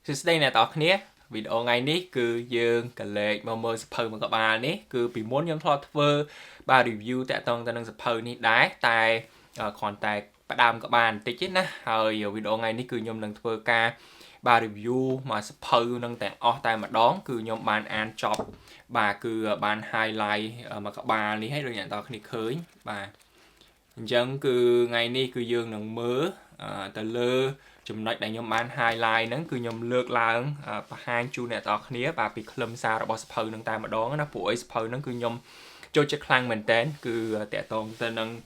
Since đây nè tao khía video ngày ní cứ dương cả lệ mà mơ sập phơi mà các bạn ní cứ bị muốn nhóm thọ thơ ba review tại tông ta nâng sập phơi ní đái tại còn tại bắt đam các bạn tí chết nè rồi video ngày ní cứ nhóm nâng thơ ca ba review mà sập phơi nâng tại tại mà đón cứ nhóm bạn an chop bà cứ bạn highlight mà các bạn ní hết rồi nhận tao khía khơi bà dân cứ ngày ní cứ dương nâng mớ tờ lơ chùm nói đánh nhóm bán highlight nắng cứ nhóm lược là và hai chu nè tao khía và bị khâm xa rồi bỏ sập nâng tay mà đó nó phổi sập nâng cứ nhóm cho chất khang mình tên cứ tệ tôn tên nâng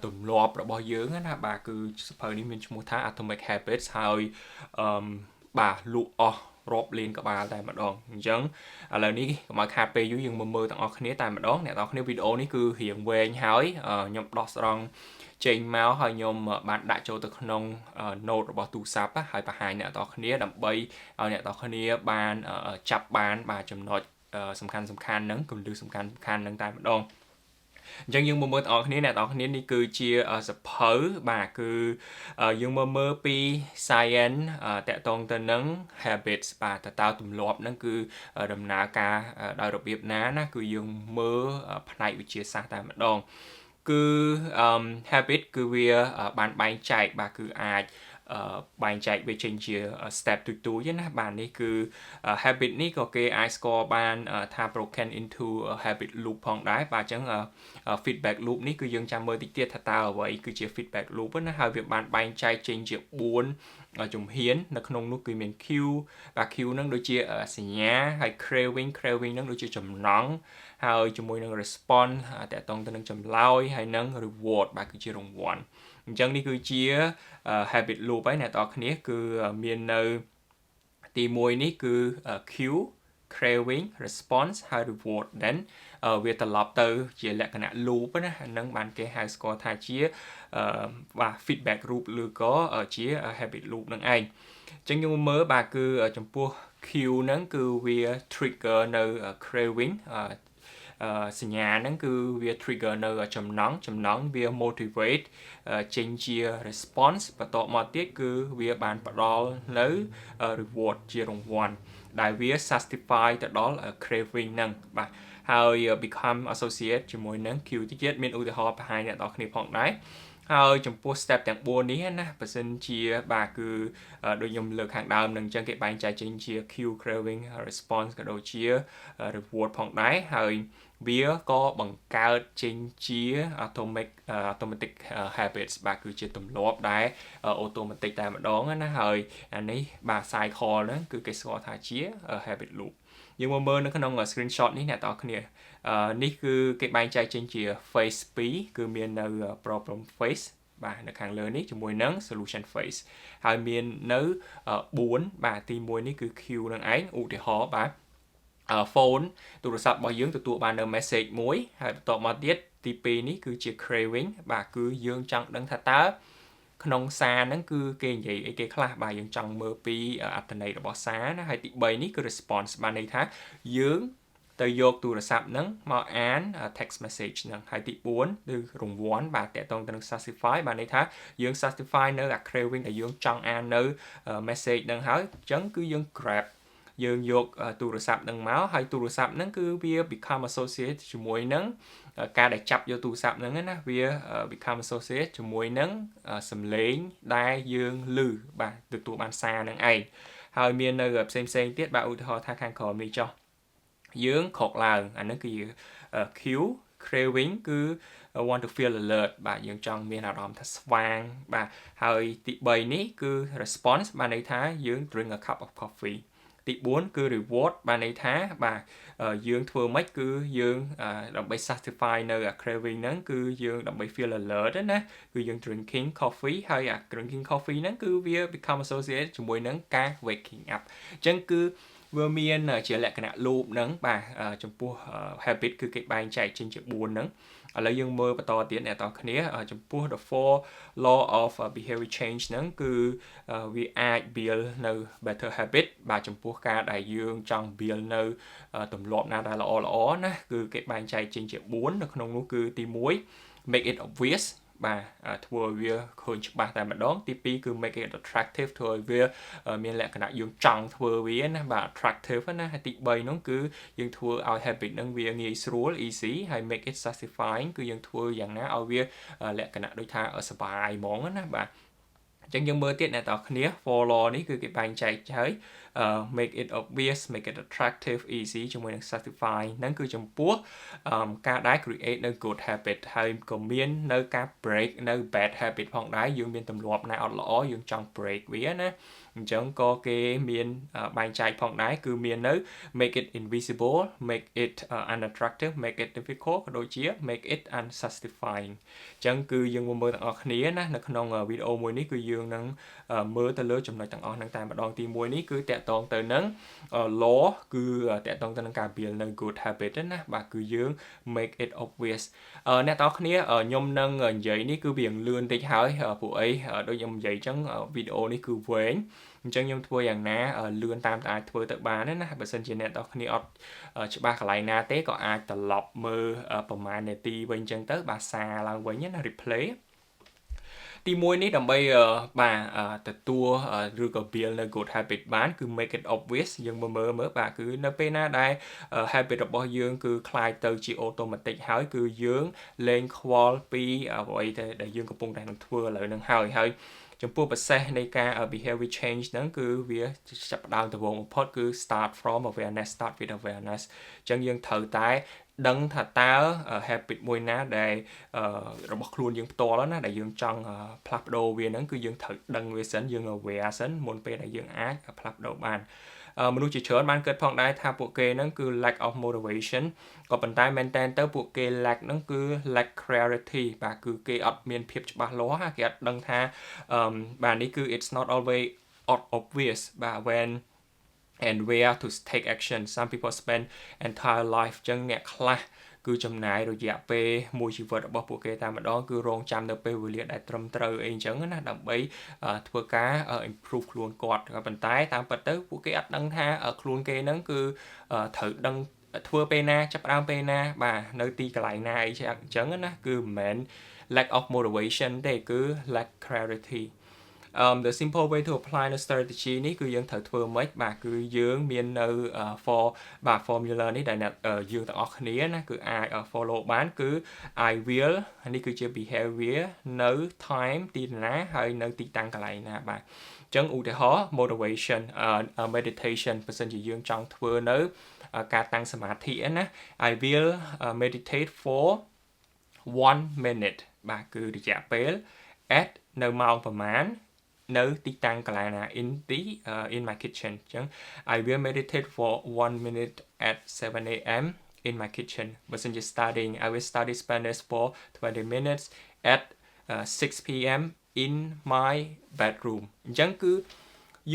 tụm lọp rồi bỏ dưỡng á bà cứ sập đi mình mua thá atomic habitsហើយbà lụ rộp lên các bà tại mà đón dân lần ní mà cà phê dưới dương mơ tặng khía tại mà đón nè tao khía video ní cứ hiện về hỏi nhóm đọc xong trên máu hơi nhôm bạn đại cho từ nông nốt bỏ tủ sáp á hai bà hai nè tao khía đậm bay nè tao khía ban chập ban bà chấm nói sầm khăn nắng cùng đưa sầm khăn nắng tại mà đón dân dương mơ tao khía nè tao khía ní cứ chia sập hở bà cứ dương mơ pi science tệ tôn tên nắng habits bà tao tụm lọp nắng cứ đầm ná ca đào đặc biệt ná nó cứ dương mơ này bị chia xa tại mà đón cứ habit cứ việc bạn bán chạy bà cứ ai bán chạy về trình chia step từ chứ bạn này cứ habit này có cái ai score bạn tha broken into habit loop phong đái và chẳng feedback loop này cứ dương chăm mơ tích tiết thật tao vậy cứ chia feedback loop với nó hai việc bạn bán chạy trình chia 4 chủng hiến nó không nó cứ miền Q và Q nó đôi chia xì nhá hay craving nó đôi chia chấm nóng hay cho môi năng response tại tông tên năng chấm lao hay năng reward bà cứ chia đồng one chẳng đi cứ chia habit loop ấy này tao khné cứ miền nơi tìm môi ní cứ Q craving response hay reward đến việc tập lọc từ chỉ là cái nạn loop á nâng bàn cái high score thay chia và feedback loop lưu có ở chia habit loop nâng anh chẳng như mới bà cứ ở trong pua Q nâng cứ việc trigger nơi craving sinh nhà nâng cứ việc trigger nơi chấm nóng việc motivate change response và tổ mà tiết cứ việc bàn bắt đầu lấy reward chia đồng one đại việc satisfy tại đó là craving nâng vàហើយ become associate ជាមួយនឹង Q តិចទៀតមានឧទាហរណ៍បង្ហាញអ្នកនរគ្នាផងដែរហើយចំពោះ step ទាំង4នេះណាបើសិនជាបាទគឺដូចខ្ញុំលើកខាងដើមនឹងអញ្ចឹងគេបែងចែកចេញជា Q craving response ក៏ដូចជា reward ផងដែរហើយវាក៏បង្កើតចេញជា automatic habits បាទគឺជាទម្លាប់ដែល automatic តែម្ដងណាហើយអានេះបាទ cycle ហ្នឹងគឺគេស្គាល់ថាជា habit loop យើងមកមើលនៅក្នុង screenshot នេះអ្នកនរគ្នានេះគឺគេបែងចែកចេញជា phase 2គឺមាននៅ problem phase បាទនៅខាងលើនេះជាមួយនឹង solution phase ហើយមាននៅ4បាទទី1នេះគឺ Q នឹងឯងឧទាហរណ៍បាទphone ទូរស័ព្ទរបស់យើងទទួលបាននៅ message មួយហើយបន្ទាប់មកទៀតទី2នេះគឺជា craving បាទគឺយើងចង់ដឹងថាតើក្នុងសារហ្នឹងគឺគេនិយាយអីគេខ្លះបាទយើងចង់មើលពីអត្ថន័យរបស់សារណាហើយទី3នេះគឺ response បានន័យថាយើងទៅយកទូរស័ព្ទហ្នឹងមកអាន text message ហ្នឹងហើយទី4គឺរង្វាន់បាទតកតងទៅនឹង satisfy បានន័យថាយើង satisfy នៅ craving ដែលយើងចង់អាននៅ message ហ្នឹងហើយអញ្ចឹងគឺយើង grab យើងយកទូរស័ព្ទហ្នឹងមកហើយទូរស័ព្ទហ្នឹងគឺវា become associate ជាមួយនឹងការដែលចាប់យកទូរស័ព្ទហ្នឹងណាវា become associate ជាមួយនឹងសំឡេងដែលយើងឮបាទទទួលបានសារហ្នឹងឯងហើយមាននៅផ្សេងទៀតបាទឧទាហរណ៍ថាខាងក្រោមនេះចុះយើងខកឡើងអាហ្នឹងគឺ Q craving គឺ want to feel alert បាទយើងចង់មានអារម្មណ៍ថាស្វាងបាទហើយទី3នេះគឺ response បានន័យថាយើង drink a cup of coffee ទី4គឺ reward បានន័យថាបាទយើងធ្វើម៉េចគឺយើងដើម្បី satisfy នៅ craving ហ្នឹងគឺយើងដើម្បី feel alert ណាគឺយើង drinking coffee ហើយ drinking coffee ហ្នឹងគឺវា become associated ជាមួយនឹងការ waking up អញ្ចឹងគឺវាមានជាលក្ខណៈ loop ហ្នឹងបាទចំពោះ habit គឺគេបែងចែកចេញជា4ហ្នឹងឥឡូវយើងមើលបន្តទៀតអ្នកនរគ្នាចំពោះ the four law of behavior change ហ្នឹងគឺវាអាច build នៅ better habit បាទចំពោះការដែលយើងចង់ build នៅទម្លាប់ណាដែលល្អណាគឺគេបែងចែកចេញជា4នៅក្នុងនោះគឺទី1 make it obvious បាទធ្វើវាឃើញច្បាស់តែម្ដងទី2គឺ make it attractive ធ្វើឲ្យវាមានលក្ខណៈយើងចង់ធ្វើវាណាបាទ attractive ណាហើយទី3នោះគឺយើងធ្វើឲ្យ habit ហ្នឹងវាងាយស្រួល easy ហើយ make it satisfying គឺយើងធ្វើយ៉ាងណាឲ្យវាលក្ខណៈដូចថាសប្បាយហ្មងណាបាទអញ្ចឹងយើងមើលទៀតអ្នកនរគ្នា for law នេះគឺគេបែងចែកហើយ make it obvious make it attractive easy ជាមួយនឹង satisfy ហ្នឹងគឺចំពោះការដែល create នៅ good habit ហើយក៏មាននៅការ break នៅ bad habit ផងដែរយើងមានទម្លាប់ណាអត់ល្អយើងចង់ break វាណាអញ្ចឹងក៏គេមានបែងចែកផងដែរគឺមាននៅ make it invisible make it unattractive make it difficult ក៏ដូចជា make it unsatisfying អញ្ចឹងគឺយើងមើលទាំងអស់គ្នាណានៅក្នុងវីដេអូមួយនេះគឺយើងនឹងមើលទៅលើចំណុចទាំងអស់ហ្នឹងតែម្ដងទី1នេះគឺតាក់ទងទៅនឹង law គឺតាក់ទងទៅនឹងការ build នៅ good habit ណាបាទគឺយើង make it obvious អ្នកទាំងអស់គ្នាខ្ញុំនឹងនិយាយនេះគឺវាលឿនតិចហើយពួកអីដូចខ្ញុំនិយាយអញ្ចឹងវីដេអូនេះគឺវែងអញ្ចឹងខ្ញុំធ្វើយ៉ាងណាលឿនតាមតែអាចធ្វើទៅបានណាបើសិនជាអ្នកទាំងគ្នាអត់ច្បាស់កន្លែងណាទេក៏អាចត្រឡប់មើលប្រហែលនាទីវិញអញ្ចឹងទៅបាទសារឡើងវិញណា replay ទី1នេះដើម្បីបាទទទួលឬក៏ build នៅ good habit បានគឺ make it obvious យើងមើលបាទគឺនៅពេលណាដែល habit របស់យើងគឺคล้ายទៅជា automatic ហើយគឺយើងលែងខ្វល់ពីអ្វីដែលយើងកំពុងតែនឹងធ្វើឥឡូវហ្នឹងហើយចំពោះ process នៃការ behavior change ហ្នឹងគឺវាចាប់ផ្ដើមដំបូងបំផុតគឺ start from awareness start with awareness អញ្ចឹងយើងត្រូវតែដឹងថាតើ habit មួយណាដែលរបស់ខ្លួនយើងផ្ទាល់ណាដែលយើងចង់ផ្លាស់ប្ដូរវាហ្នឹងគឺយើងត្រូវដឹងវាសិនយើង aware សិនមុនពេលដែលយើងអាចផ្លាស់ប្ដូរបានមនុស្សជាច្រើនបានគិតផងដែរថាពួកគេហ្នឹងគឺ lack of motivation ក៏ប៉ុន្តែមែនតើទៅពួកគេ lack ហ្នឹងគឺ lack clarity បាទគឺគេអត់មានភាពច្បាស់លាស់គេអត់ដឹងថាបាទនេះគឺ it's not always obvious បាទ when and where to take action some people spend entire life ចឹងអ្នកខ្លះគឺចំណាយរយៈពេលមួយជីវិតរបស់ពួកគេតែម្ដងគឺរងចាំនៅពេលវេលាដែលត្រឹមត្រូវអីអញ្ចឹងណាដើម្បីធ្វើការ improve ខ្លួនគាត់ក៏ប៉ុន្តែតាមពិតទៅពួកគេអត់ដឹងថាខ្លួនគេហ្នឹងគឺត្រូវដឹងធ្វើពេលណាចាប់ផ្ដើមពេលណាបាទនៅទីកន្លែងណាអីអញ្ចឹងណាគឺមិនមែន lack of motivation ទេគឺ lack clarity the simple way to apply នៅ strategy នេះគឺយើងត្រូវធ្វើម៉េចបាទគឺយើងមាននៅ formula នេះដែលយើងទាំងអស់គ្នាណាគឺអាច follow បានគឺ I will នេះគឺជា behavior នៅ time ទីណាហើយនៅទីតាំងកន្លែងណាបាទអញ្ចឹងឧទាហរណ៍ motivation meditation បើសិនជាយើងចង់ធ្វើនៅការតាំងសមាធិណា I will meditate for 1 minute បាទគឺរយៈពេល at នៅម៉ោងប្រមាណនៅទីតាំងកន្លែងណា in my kitchen អញ្ចឹង I will meditate for 1 minute at 7 a.m. in my kitchen បើសិនជា studying I will study Spanish for 20 minutes at 6 p.m. in my bedroom អញ្ចឹងគឺ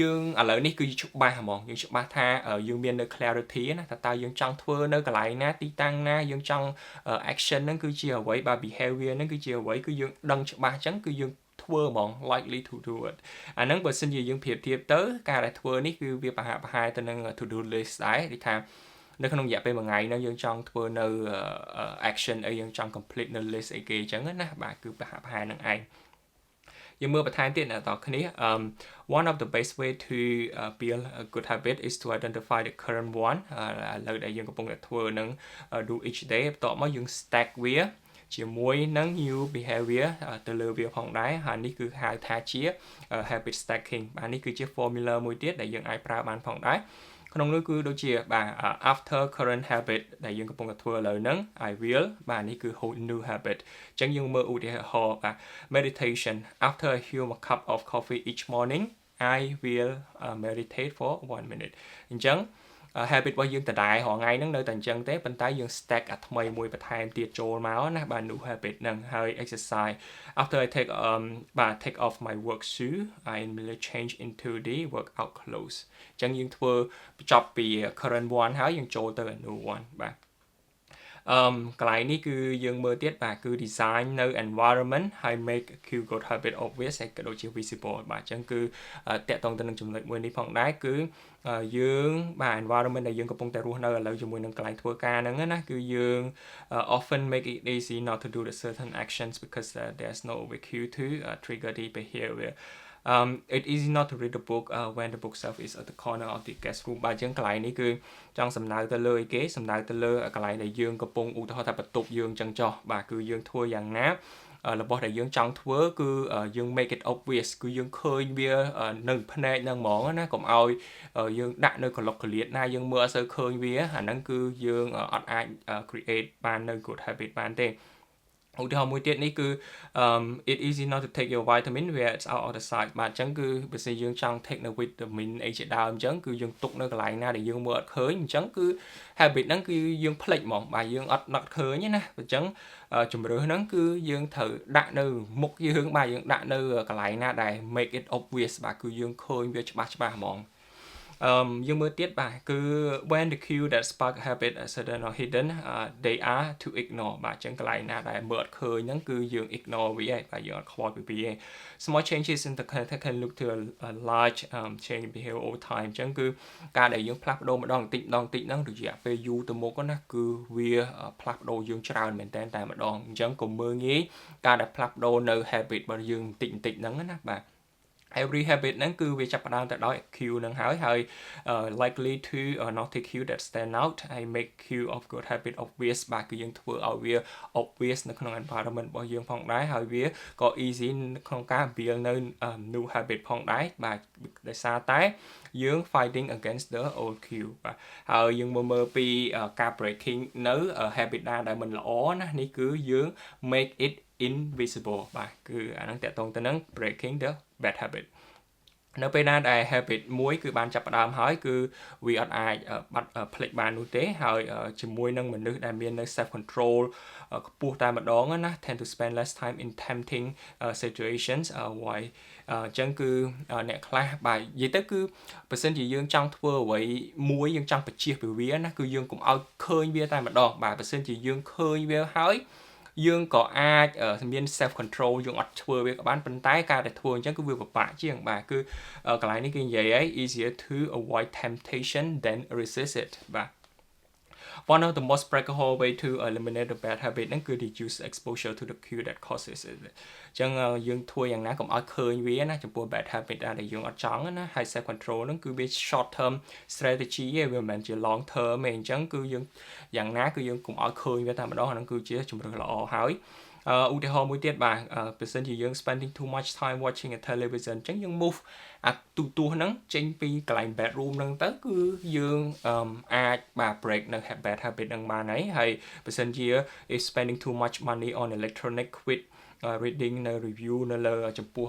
យើងឥឡូវនេះគឺច្បាស់ហ្មងយើងច្បាស់ថាយើងមាននៅ clarity ណាថាតើយើងចង់ធ្វើនៅកន្លែងណាទីតាំងណាយើងចង់ action ហ្នឹងគឺជាអ្វីបាទ behavior ហ្នឹងគឺជាអ្វីគឺយើងដឹងច្បាស់អញ្ចឹងគឺយើងធ្វើហ្មង likely to do it អាហ្នឹងបើសិនជាយើងប្រៀបធៀបទៅការដែលធ្វើនេះគឺវាប្រហែលទៅនឹង to do list ដែរដូចថានៅក្នុងរយៈពេលមួយថ្ងៃហ្នឹងយើងចង់ធ្វើនៅ action អីយើងចង់ complete នៅ list អីគេអញ្ចឹងណាបាទគឺប្រហែលហ្នឹងឯងយើងមើលបន្ថែមទៀតអ្នកនរគ្នា one of the best way to build a good habit is to identify the current one ឥឡូវដែលយើងកំពុងតែធ្វើនឹង do each day បន្ទាប់មកយើង stack វាជាមួយនឹង new behavior ទៅលើវាផងដែរហើយនេះគឺហៅថាជា habit stacking បាទនេះគឺជា formula មួយទៀតដែលយើងអាចប្រើបានផងដែរក្នុងនោះគឺដូចជាបាទ after current habit ដែលយើងកំពុងតែធ្វើឥឡូវហ្នឹង I will បាទនេះគឺ new habit អញ្ចឹងយើងមើលឧទាហរណ៍បាទ meditation after I have a cup of coffee each morning I will meditate for 1 minute អញ្ចឹងhabit របស់យើងដដែលរាល់ថ្ងៃហ្នឹងនៅតែអញ្ចឹងទេប៉ុន្តែយើង stack អាថ្មីមួយបន្ថែមទៀតចូលមកណាបាទ new habit ហ្នឹងហើយ exercise after I take off my work shoe I immediately change into the workout clothes អញ្ចឹងយើងធ្វើបញ្ចប់ពី current one ហើយយើងចូលទៅ new one បាទ កន្លែងនេះគឺយើងមើលទៀតបាទគឺ design នៅ environment ហើយ make cue good habit obvious ហើយក៏ដូចជា visible បាទអញ្ចឹងគឺតាក់ទងទៅនឹងចំណុចមួយនេះផងដែរគឺយើងបាទ environment ដែលយើងកំពុងតែរស់នៅឥឡូវជាមួយនឹងកន្លែងធ្វើការហ្នឹងណាគឺយើង often make it easy not to do the certain actions because there's no cue to trigger the behavior it's easy not to read the book when the bookshelf is at the corner of the guest room បាទអញ្ចឹងកន្លែងនេះគឺចង់សំដៅទៅលើអីគេសំដៅទៅលើកន្លែងដែលយើងកំពុងឧទាហរណ៍ថាបន្ទប់យើងអញ្ចឹងចុះបាទគឺយើងធ្វើយ៉ាងណារបស់ដែលយើងចង់ធ្វើគឺយើង make it obvious គឺយើងឃើញវានៅផ្នែកហ្នឹងហ្មងណាកុំឲ្យយើងដាក់នៅក្លុកក្លៀតណាយើងមើលអត់សូវឃើញវាអាហ្នឹងគឺយើងអត់អាច create បាននៅ good habit បានទេឧទាហរណ៍មួយទៀតនេះគឺ it easy not to take your vitamin where it's out of the sight បាទអញ្ចឹងគឺបើសិនយើងចង់ take នៅ vitamin អីជាដើមអញ្ចឹងគឺយើងទុកនៅកន្លែងណាដែលយើងមើលអត់ឃើញអញ្ចឹងគឺ habit ហ្នឹងគឺយើងភ្លេចហ្មងបាទយើងអត់ឃើញទេណាអញ្ចឹងជំរឿសហ្នឹងគឺយើងត្រូវដាក់នៅមុខយើងបាទយើងដាក់នៅកន្លែងណាដែល make it obvious បាទគឺយើងឃើញវាច្បាស់ហ្មងយើងមើលទៀតបាទគឺ when the cue that spark habit are sudden or hidden they are to ignore បាទអញ្ចឹងកន្លែងណាដែលមើលអត់ឃើញហ្នឹងគឺយើង ignore វាឯងបាទយើងអត់ខ្វល់ពីវាឯង small changes in the content can look to a large change in behavior over time អញ្ចឹងគឺការដែលយើងផ្លាស់ប្ដូរម្ដងបន្តិចហ្នឹងរយៈពេលយូរទៅមុខណាគឺវាផ្លាស់ប្ដូរយើងច្រើនមែនតើតែម្ដងអញ្ចឹងកុំមើលងាយការដែលផ្លាស់ប្ដូរនៅ habit របស់យើងបន្តិចហ្នឹងណាបាទevery habit ហ្នឹងគឺវាចាប់ផ្ដើមទៅដោយ cue ហ្នឹងហើយ likely to not take cue that stand out ហើយ make cue of good habit obvious បាទគឺយើងធ្វើឲ្យវា obvious នៅក្នុង environment របស់យើងផងដែរហើយវាក៏ easy ក្នុងការ build នៅ new habit ផងដែរបាទដោយសារតែយើង fighting against the old cue បាទហើយយើងមើលពីការ breaking នៅ habit ដែលមិនល្អណានេះគឺយើង make it invisible បាទគឺអាហ្នឹងតកតងទៅនឹង breaking the bad habit នៅពេលណាដែល habit មួយគឺបានចាប់ផ្ដើមហើយគឺវាអត់អាចបាត់ភ្លេចបាននោះទេហើយជាមួយនឹងមនុស្សដែលមាននៅ self control ខ្ពស់តែម្ដងណា tend to spend less time in tempting situations why អញ្ចឹងគឺអ្នកខ្លះបាទនិយាយទៅគឺបើសិនជាយើងចង់ធ្វើអ្វីមួយយើងចង់បញ្ជៀសពីវាណាគឺយើងកុំឲ្យឃើញវាតែម្ដងបាទបើសិនជាយើងឃើញវាហើយយើងក៏អាចមាន self control យើងអត់ធ្វើវាក៏បានប៉ុន្តែការដែលធ្វើអញ្ចឹងគឺវាពិបាកជាងបាទគឺកន្លែងនេះគឺនិយាយឲ្យ easier to avoid temptation than resist it បាទ one of the most practical way to eliminate the bad habit ហ្នឹងគឺ reduce exposure to the cue that causes it អញ្ចឹងយើងធ្វើយ៉ាងណាកុំឲ្យឃើញវាណាចំពោះ bad habit ដែលយើងអត់ចង់ណាហើយ self control ហ្នឹងគឺវា short term strategy ឯងវាមិនមែនជា long term ទេអញ្ចឹងគឺយើងយ៉ាងណាគឺយើងកុំឲ្យឃើញវាតែម្ដងហ្នឹងគឺជាជំរឿសល្អហើយឧទាហរណ៍មួយទៀតបាទបើសិនជាយើង spending too much time watching a television អញ្ចឹងយើង move អាទូទស្សន៍ហ្នឹងចេញពីកន្លែង bedroom ហ្នឹងទៅគឺយើងអាចបាទ break នៅ bad habit ហ្នឹងបានហើយបើសិនជា is spending too much money on electronic quit reading នៅ review នៅលើចំពោះ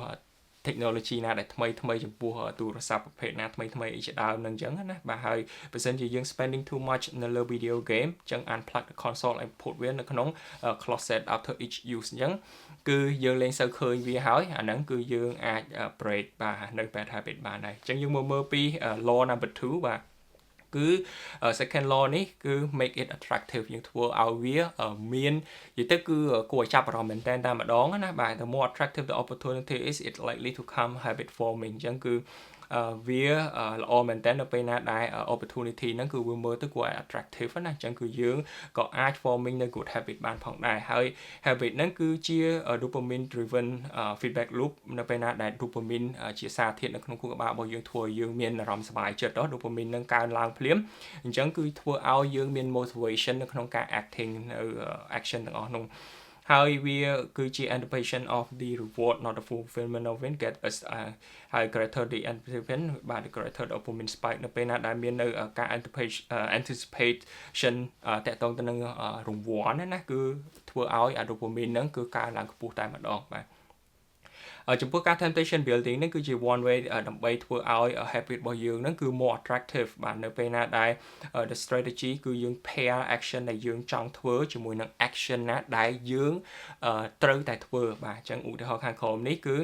technology ណាដែលថ្មីចំពោះទូរស័ព្ទប្រភេទណាថ្មីអីជាដើមហ្នឹងអញ្ចឹងណាបាទហើយបើសិនជាយើង spending too much នៅលើ video game អញ្ចឹង unplug the console ឲ្យ put វានៅក្នុង closet after each use អញ្ចឹងគឺយើងលែងសូវឃើញវាហើយអាហ្នឹងគឺយើងអាច break បាទនៅ bad habit បានហើយអញ្ចឹងយើងមើលពី law number 2 បាទគឺ second law នេះគឺ make it attractive យើងធ្វើឲ្យវាមាននិយាយទៅគឺគួរឲ្យចាប់អារម្មណ៍មែនតើតែម្ដងណាបាទ the more attractive the opportunity is it likely to come habit forming អញ្ចឹងគឺវាល្អមែនតើនៅពេលណាដែល opportunity ហ្នឹងគឺវាមើលទៅគួរឲ្យ attractive ណាអញ្ចឹងគឺយើងក៏អាច forming នៅ good habit បានផងដែរហើយ habit ហ្នឹងគឺជា dopamine driven feedback loop នៅពេលណាដែល dopamine ជាសារធាតុនៅក្នុងខួរក្បាលរបស់យើងធ្វើឲ្យយើងមានអារម្មណ៍សប្បាយចិត្ត dopamine ហ្នឹងកើនឡើងភ្លាមអញ្ចឹងគឺធ្វើឲ្យយើងមាន motivation នៅក្នុងការ acting នៅ action ទាំងអស់នោះហើយវាគឺជា anticipation of the reward not the fulfillment of it get us ហើយ greater the anticipation បាទ greater the dopamine spike នៅពេលណាដែលមាននៅការ anticipation តកតងទៅនឹងរង្វាន់ណាគឺធ្វើឲ្យ dopamine ហ្នឹងគឺកើនឡើងខ្ពស់តែម្ដងបាទចំពោះការ temptation building នេះគឺជា one way ដើម្បីធ្វើឲ្យ habit របស់យើងហ្នឹងគឺ more attractive បាទនៅពេលណាដែល the strategy គឺយើង pair action ដែលយើងចង់ធ្វើជាមួយនឹង action ណាដែលយើងត្រូវតែធ្វើបាទអញ្ចឹងឧទាហរណ៍ខាងក្រោមនេះគឺ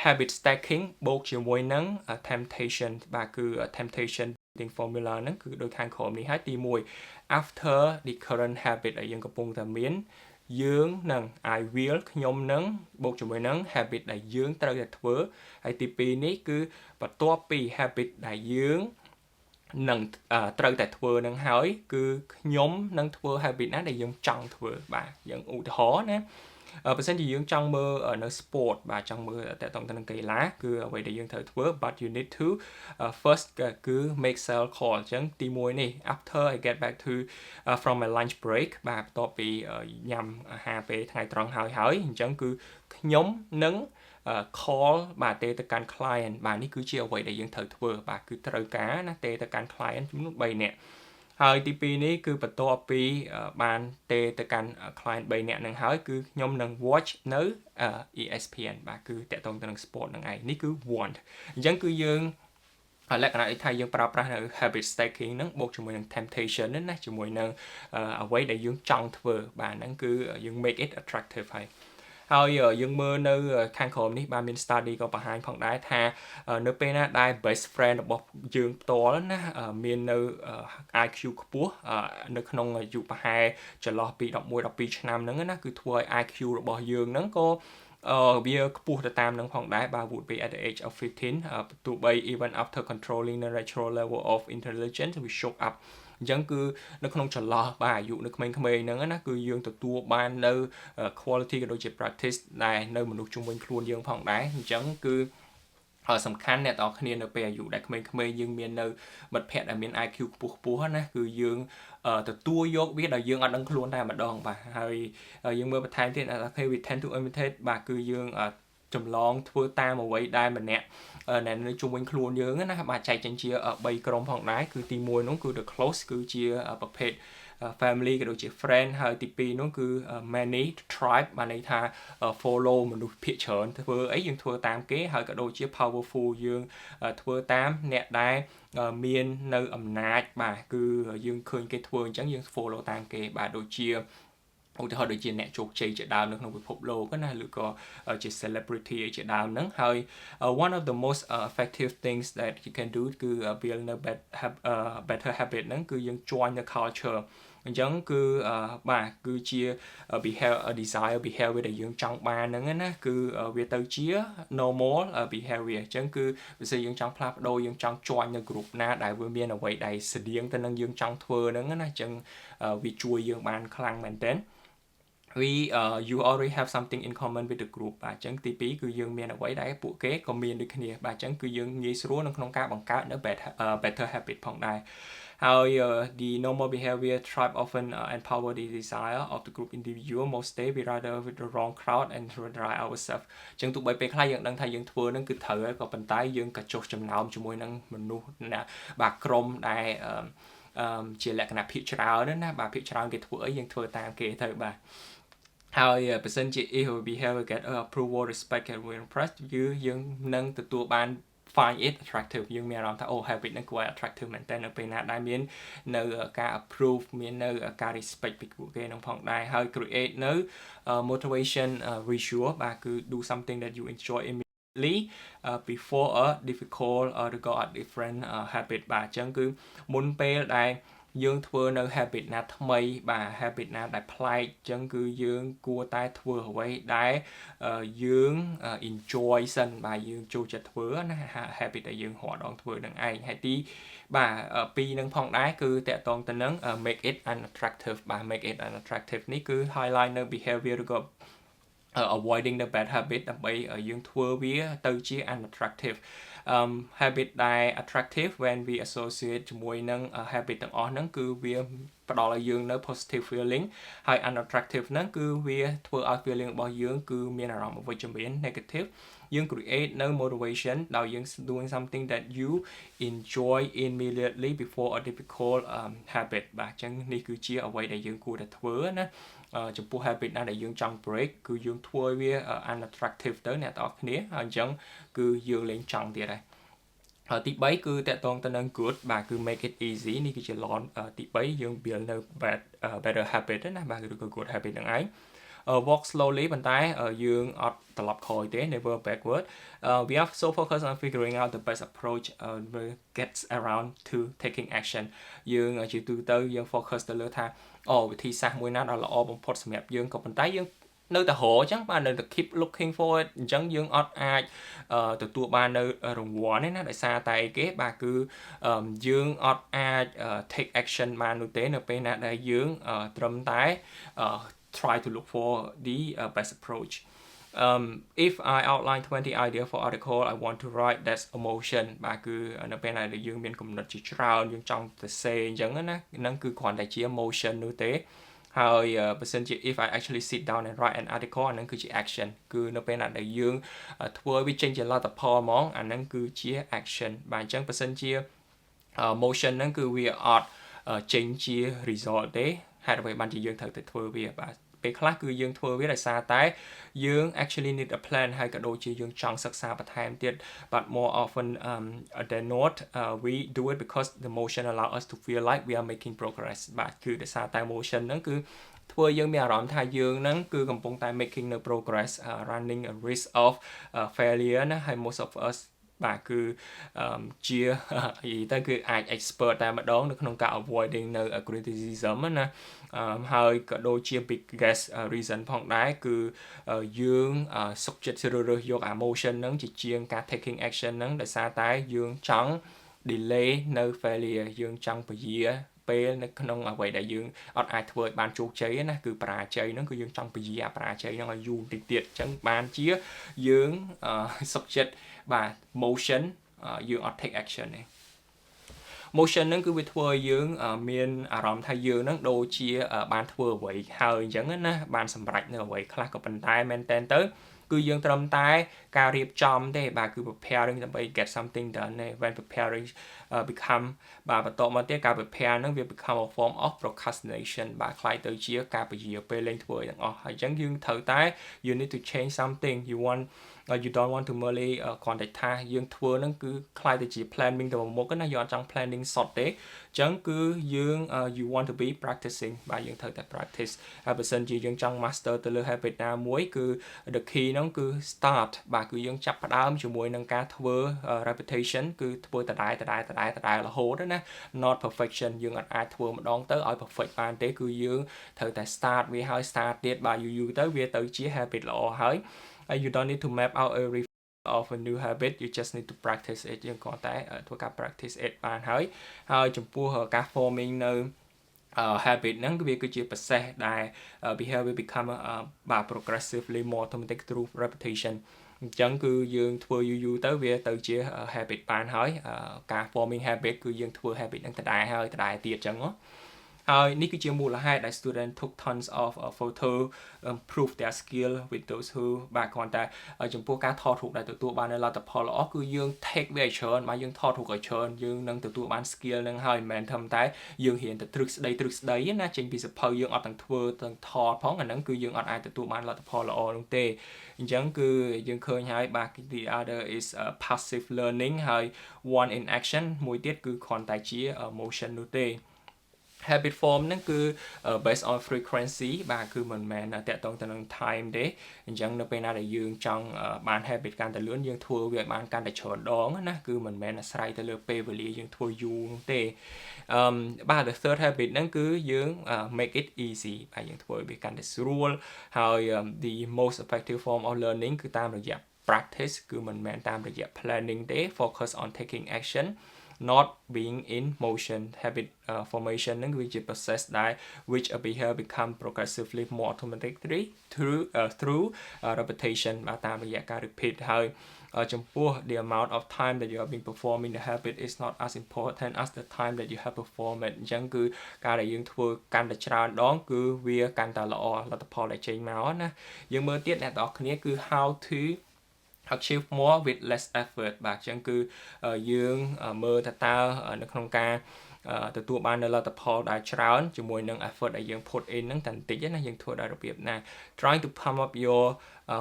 habit stacking បូកជាមួយនឹង temptation បាទគឺ temptation shifting formula ហ្នឹងគឺដូចខាងក្រោមនេះហើយទី1 after the current habit ដែលយើងកំពុងតែមានយើងនឹង I will ខ្ញុំនឹងបូកជាមួយនឹង habit ដែលយើងត្រូវតែធ្វើហើយទី2នេះគឺបន្ទាប់ពី habit ដែលយើងនឹងត្រូវតែធ្វើនឹងហើយគឺខ្ញុំនឹងធ្វើ habit ណាដែលយើងចង់ធ្វើបាទយើងឧទាហរណ៍ណាបើសិនជាយើងចង់មើលនៅ sport បាទចង់មើលតកតងទៅនឹងកីឡាគឺអ្វីដែលយើងត្រូវធ្វើ but you need to first គឺ make cell call អញ្ចឹងទី1នេះ after I get back to from my lunch break បាទបន្ទាប់ពីញ៉ាំអាហារពេលថ្ងៃត្រង់ហើយអញ្ចឹងគឺខ្ញុំនឹងcall បាទទេទៅកាន់ client បាទនេះគឺជាអ្វីដែលយើងត្រូវធ្វើបាទគឺត្រូវការណាទេទៅកាន់ client ចំនួន3នាក់ហើយទី2នេះគឺបន្ទាប់ពីបានទេទៅកាន់ client 3នាក់នឹងហើយគឺខ្ញុំនឹង watch នៅ ESPN បាទគឺតកតងទៅនឹង sport នឹងឯងនេះគឺ want អញ្ចឹងគឺយើងលក្ខណៈនេះថាយើងប្រើប្រាស់នៅ habit stacking ហ្នឹងបូកជាមួយនឹង temptation ហ្នឹងណាជាមួយនឹងអ្វីដែលយើងចង់ធ្វើបាទហ្នឹងគឺយើង make it attractive ហើយយើងមើលនៅខាងក្រោមនេះបាទមាន study ក៏បង្ហាញផងដែរថានៅពេលណាដែល best friend របស់យើងផ្ទាល់ណាមាននៅ IQ ខ្ពស់នៅក្នុងអាយុប្រហែលចន្លោះពី11 12ឆ្នាំហ្នឹងណាគឺធ្វើឲ្យ IQ របស់យើងហ្នឹងក៏វាខ្ពស់ទៅតាមនឹងផងដែរបាទ would be at the age of 15 ទោះបី even after controlling the natural level of intelligence we show up អញ្ចឹងគឺនៅក្នុងចន្លោះបាទអាយុនៅក្មេងៗហ្នឹងណាគឺយើងទទួលបាននៅ quality ក៏ដូចជា practice ដែលនៅមនុស្សជុំវិញខ្លួនយើងផងដែរអញ្ចឹងគឺសំខាន់អ្នកទាំងអស់គ្នានៅពេលអាយុដែលក្មេងៗយើងមាននៅមិត្តភ័ក្តិដែលមាន IQ ខ្ពស់ណាគឺយើងទទួលយកវាដោយយើងអត់ដឹងខ្លួនតែម្ដងបាទហើយយើងមើលបន្ថែមទៀត we tend to imitate បាទគឺយើងចម្លងធ្វើតាមអ្វីដែលម្នាក់នៅជុំវិញខ្លួនយើងណាបាទចែកចេញជា3ក្រុមផងដែរគឺទី1នោះគឺ the close គឺជាប្រភេទ family ក៏ដូចជា friend ហើយទី2នោះគឺ many tribe បានន័យថា follow មនុស្សភាគច្រើនធ្វើអីយើងធ្វើតាមគេហើយក៏ដូចជា powerful យើងធ្វើតាមអ្នកដែលមាននៅអំណាចបាទគឺយើងឃើញគេធ្វើអញ្ចឹងយើង follow តាមគេបាទដូចជាឧទាហរណ៍ដូចជាអ្នកជោគជ័យជាដើមនៅក្នុងពិភពលោកណាឬក៏ជា celebrity ជាដើមហ្នឹងហើយ one of the most effective things that you can do គឺ build a better habit ហ្នឹងគឺយើង join the culture អញ្ចឹងគឺបាទគឺជា desire behavior ដែលយើងចង់បានហ្នឹងណាគឺវាទៅជា normal behavior អញ្ចឹងគឺបើសិនយើងចង់ផ្លាស់ប្ដូរយើងចង់ join នៅ group ណាដែលវាមានអ្វីដែលស្តៀងទៅនឹងយើងចង់ធ្វើហ្នឹងណាអញ្ចឹងវាជួយយើងបានខ្លាំងមែនទែនyou already have something in common with the group បាទអញ្ចឹងទី2គឺយើងមានអ្វីដែលពួកគេក៏មានដូចគ្នាបាទអញ្ចឹងគឺយើងងាយស្រួលនៅក្នុងការបង្កើតនៅ better habit ផងដែរហើយ the normal behavior tribe often empower the desire of the group individual most day we rather with the wrong crowd and try ourselves អញ្ចឹងទោះបីពេលខ្លះយើងដឹងថាយើងធ្វើហ្នឹងគឺត្រូវហើយក៏ប៉ុន្តែយើងក៏ចុះចំណោមជាមួយនឹងមនុស្សណាបាទក្រុមដែលជាលក្ខណៈភាគច្រើនណាបាទភាគច្រើនគេធ្វើអីយើងធ្វើតាមគេទៅបាទហើយបើសិនជា if we behavior get approval respect and we impress យើងនឹងទទួលបាន find it attractive យើងមានអារម្មណ៍ថា habit ហ្នឹងគួរឲ្យ attractive មែនតើនៅពេលណាដែលមាននៅការ approve មាននៅការ respect ពីពួកគេនឹងផងដែរហើយ create នៅ motivation visual បាទគឺ do something that you enjoy immediately before a difficult to go a different habit បាទអញ្ចឹងគឺមុនពេលដែលយើងធ្វើនៅ habit ណាថ្មីបាទ habit ណាដែលប្លែកអញ្ចឹងគឺយើងគួរតែធ្វើអ្វីដែលយើង enjoy សិនបាទយើងចូលចិត្តធ្វើណា habit ដែលយើងរាល់ដងធ្វើនឹងឯងហើយទីបាទពីរនឹងផងដែរគឺតកតងទៅនឹង make it unattractive បាទ make it unattractive នេះគឺ highlight នៅ behavior ឬក៏ avoiding the bad habit ដើម្បីយើងធ្វើវាទៅជា unattractive habit ដែល attractive when we associate ជាមួយនឹង habit ទាំងអស់ហ្នឹងគឺវាផ្ដល់ឲ្យយើងនៅ positive feeling ហើយ unattractive ហ្នឹងគឺវាធ្វើឲ្យ feeling របស់យើងគឺមានអារម្មណ៍អវិជ្ជមាន negative យើង create នៅ motivation ដោយយើង doing something that you enjoy immediately before a difficult habit បាទអញ្ចឹងនេះគឺជាអ្វីដែលយើងគួរតែធ្វើណាចំពោះ habit ណាដែលយើងចង់ break គឺយើងធ្វើវា unattractive ទៅអ្នកទាំងអស់គ្នាហើយអញ្ចឹងគឺយើងលែងចង់ទៀតហើយទី3គឺតកតងទៅនឹង good បាទគឺ make it easy នេះគឺជា law ទី3យើង build នៅ better habit ណាបាទឬក៏ good habit ហ្នឹងឯង walk slowly ប៉ុន្តែយើងអត់ត្រឡប់ក្រោយទេ never backward we are so focused on figuring out the best approach gets around to taking action យើងជាទូទៅយើង focus ទៅលើថាវិធីសាស្ត្រមួយណាដែលល្អបំផុតសម្រាប់យើងក៏ប៉ុន្តែយើងនៅតែរកអញ្ចឹងបាទនៅតែ keep looking forward អញ្ចឹងយើងអត់អាចទទួលបាននៅរង្វាន់ទេណាដោយសារតែអីគេបាទគឺយើងអត់អាច take action បាននោះទេនៅពេលណាដែលយើងត្រឹមតែ try to look for the best approach if I outline 20 idea for article I want to write that's emotion បាទគឺនៅពេលណាដែលយើងមានគំនិតជាច្រើនយើងចង់ទៅសេអញ្ចឹងណាហ្នឹងគឺគ្រាន់តែជា emotion នោះទេហើយបើសិនជា if I actually sit down and write an article អាហ្នឹងគឺជា action គឺនៅពេលណាដែលយើងធ្វើវាចេញជាលទ្ធផលហ្មងអាហ្នឹងគឺជា action បាទអញ្ចឹងបើសិនជា motion ហ្នឹងគឺវាអត់ចេញជា result ទេហេតុអ្វីបានជាយើងត្រូវតែធ្វើវាបាទពេលខ្លះគឺយើងធ្វើវាដោយសារតែយើង actually need a plan ហើយក៏ដូចជាយើងចង់សិក្សាបន្ថែមទៀត but more often than not we do it because the motion allow us to feel like we are making progress បាទគឺដោយសារតែ motion ហ្នឹងគឺធ្វើយើងមានអារម្មណ៍ថាយើងហ្នឹងគឺកំពុងតែ making no progress running a risk of failure ណាហើយ most of us បាទគឺជានិយាយទៅគឺអាច expert តែម្ដងនៅក្នុងការ avoiding នៅ criticism ណាហើយក៏ដូចជា biggest reason ផងដែរគឺយើងសុខចិត្តជ្រើសរើសយក emotion ហ្នឹងជាជាងការ taking action ហ្នឹងដោយសារតែយើងចង់ delay នៅ failure យើងចង់ពយាពេលនៅក្នុងអ្វីដែលយើងអត់អាចធ្វើឲ្យបានជោគជ័យណាគឺបរាជ័យហ្នឹងគឺយើងចង់ពយាបរាជ័យហ្នឹងឲ្យយូរបន្តិចទៀតអញ្ចឹងបានជាយើងសុខចិត្តបាទ motion យើងអត់ take action ទេ motion ហ្នឹងគឺវាធ្វើឲ្យយើងមានអារម្មណ៍ថាយើងហ្នឹងដូចជាបានធ្វើអ្វីហើយអញ្ចឹងណាបានសម្រេចនៅអ្វីខ្លះក៏ប៉ុន្តែមែនតើទៅគឺយើងត្រឹមតែការរៀបចំទេបាទគឺ preparing ដើម្បី get something done ទេ when preparing become បាទបន្តមកទៀតការ prepare ហ្នឹងវា become a form of procrastination បាទខ្លាយទៅជាការពយាពេលលេងធ្វើទាំងអស់ហើយអញ្ចឹងយើងត្រូវតែ you need to change something you don't want to merely គ្រាន់តែថាយើងធ្វើហ្នឹងគឺខ្លាយទៅជា planning ទៅមុខណាយើងអត់ចង់ planning សុទ្ធទេអញ្ចឹងគឺយើង you want to be practicing បាទយើងត្រូវតែ practice ហើយបើសិនជាយើងចង់ master ទៅលើ habit ណាមួយគឺ the key ហ្នឹងគឺ start បាទគឺយើងចាប់ផ្ដើមជាមួយនឹងការធ្វើ repetition គឺធ្វើដដែលរហូតណា not perfection យើងអត់អាចធ្វើម្ដងទៅឲ្យ perfect បានទេគឺយើងត្រូវតែ start វាហើយ start ទៀតបាទយូរទៅវាទៅជា habit ល្អហើយyou don't need to map out every of a new habit you just need to practice it យើងគ្រាន់តែធ្វើការ practice it បានហើយចំពោះការ forming នៅhabit ហ្នឹងវាគឺជា process ដែល behavior become progressively more automatic through repetition អញ្ចឹងគឺយើងធ្វើយូរទៅវាទៅជា habit បានហើយការ forming habit គឺយើងធ្វើ habit ហ្នឹងដដែលទៀតអញ្ចឹងហើយនេះគឺជាមូលហេតុដែល student took tons of photo prove their skill with those who បាទគ្រាន់តែចំពោះការថតរូបដែលទទួលបានលទ្ធផលល្អគឺយើង take វាឲ្យច្រើនបាទយើងថតរូបឲ្យច្រើនយើងនឹងទទួលបាន skill ហ្នឹងហើយមិនមែនធម្មតាយើងរៀនតែទ្រឹស្ដីណាចេញពីសភៅយើងអត់ទាំងធ្វើទាំងថតផងអាហ្នឹងគឺយើងអត់អាចទទួលបានលទ្ធផលល្អនោះទេអញ្ចឹងគឺយើងឃើញហើយបាទ the other is passive learning ហើយ one in action មួយទៀតគឺគ្រាន់តែជា motion នោះទេhabit form ហ្នឹងគឺ based on frequency បាទគឺមិនមែនតាក់ទងទៅនឹង time ទេអញ្ចឹងនៅពេលណាដែលយើងចង់បាន habit កាន់តែលឿនយើងធ្វើវាឲ្យបានកាន់តែច្រើនដងណាគឺមិនមែនអាស្រ័យទៅលើពេលវេលាយើងធ្វើយូរនោះទេបាទ the third habit ហ្នឹងគឺយើង make it easy បាទយើងធ្វើឲ្យវាកាន់តែស្រួលហើយ the most effective form of learning គឺតាមរយៈ practice គឺមិនមែនតាមរយៈ planning ទេ focus on taking action not being in motion habit formation ហ្នឹងគឺជា process ដែល which a behavior become progressively more automatically through repetition បាទតាមរយៈការ repeat ហើយចំពោះ the amount of time that you have been performing the habit is not as important as the time that you have performed it អញ្ចឹងគឺការដែលយើងធ្វើកាន់តែច្រើនដងគឺវាកាន់តែល្អលទ្ធផលដែលចេញមកណាយើងមើលទៀតអ្នកទាំងអស់គ្នាគឺ how to achieve more with less effort បាទអញ្ចឹងគឺយើងមើលតើនៅក្នុងការទទួលបាននៅលទ្ធផលដែលច្រើនជាមួយនឹង effort ដែលយើង put in ហ្នឹងតែបន្តិចណាយើងធ្វើដោយរបៀបណា trying to pump up your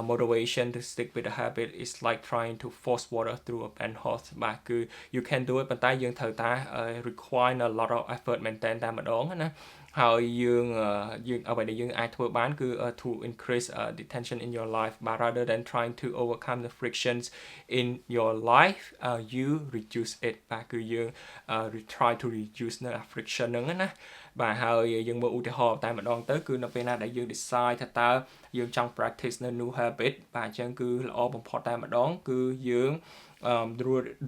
motivation to stick with a habit is like trying to force water through a bent hose បាទគឺ you can do it ប៉ុន្តែយើងត្រូវតែ require a lot of effort មែនតើតែម្ដងណា ហើយយើងអ្វីដែលយើងអាចធ្វើបានគឺ to increase the tension in your life but rather than trying to overcome the frictions in your life you reduce it បាទគឺយើង try to reduce នៅ friction ហ្នឹងណាបាទហើយយើងមើលឧទាហរណ៍តែម្ដងទៅគឺនៅពេលណាដែលយើង decide ថាតើយើងចង់ practice នៅ new habit បាទអញ្ចឹងគឺល្អបំផុតតែម្ដងគឺយើង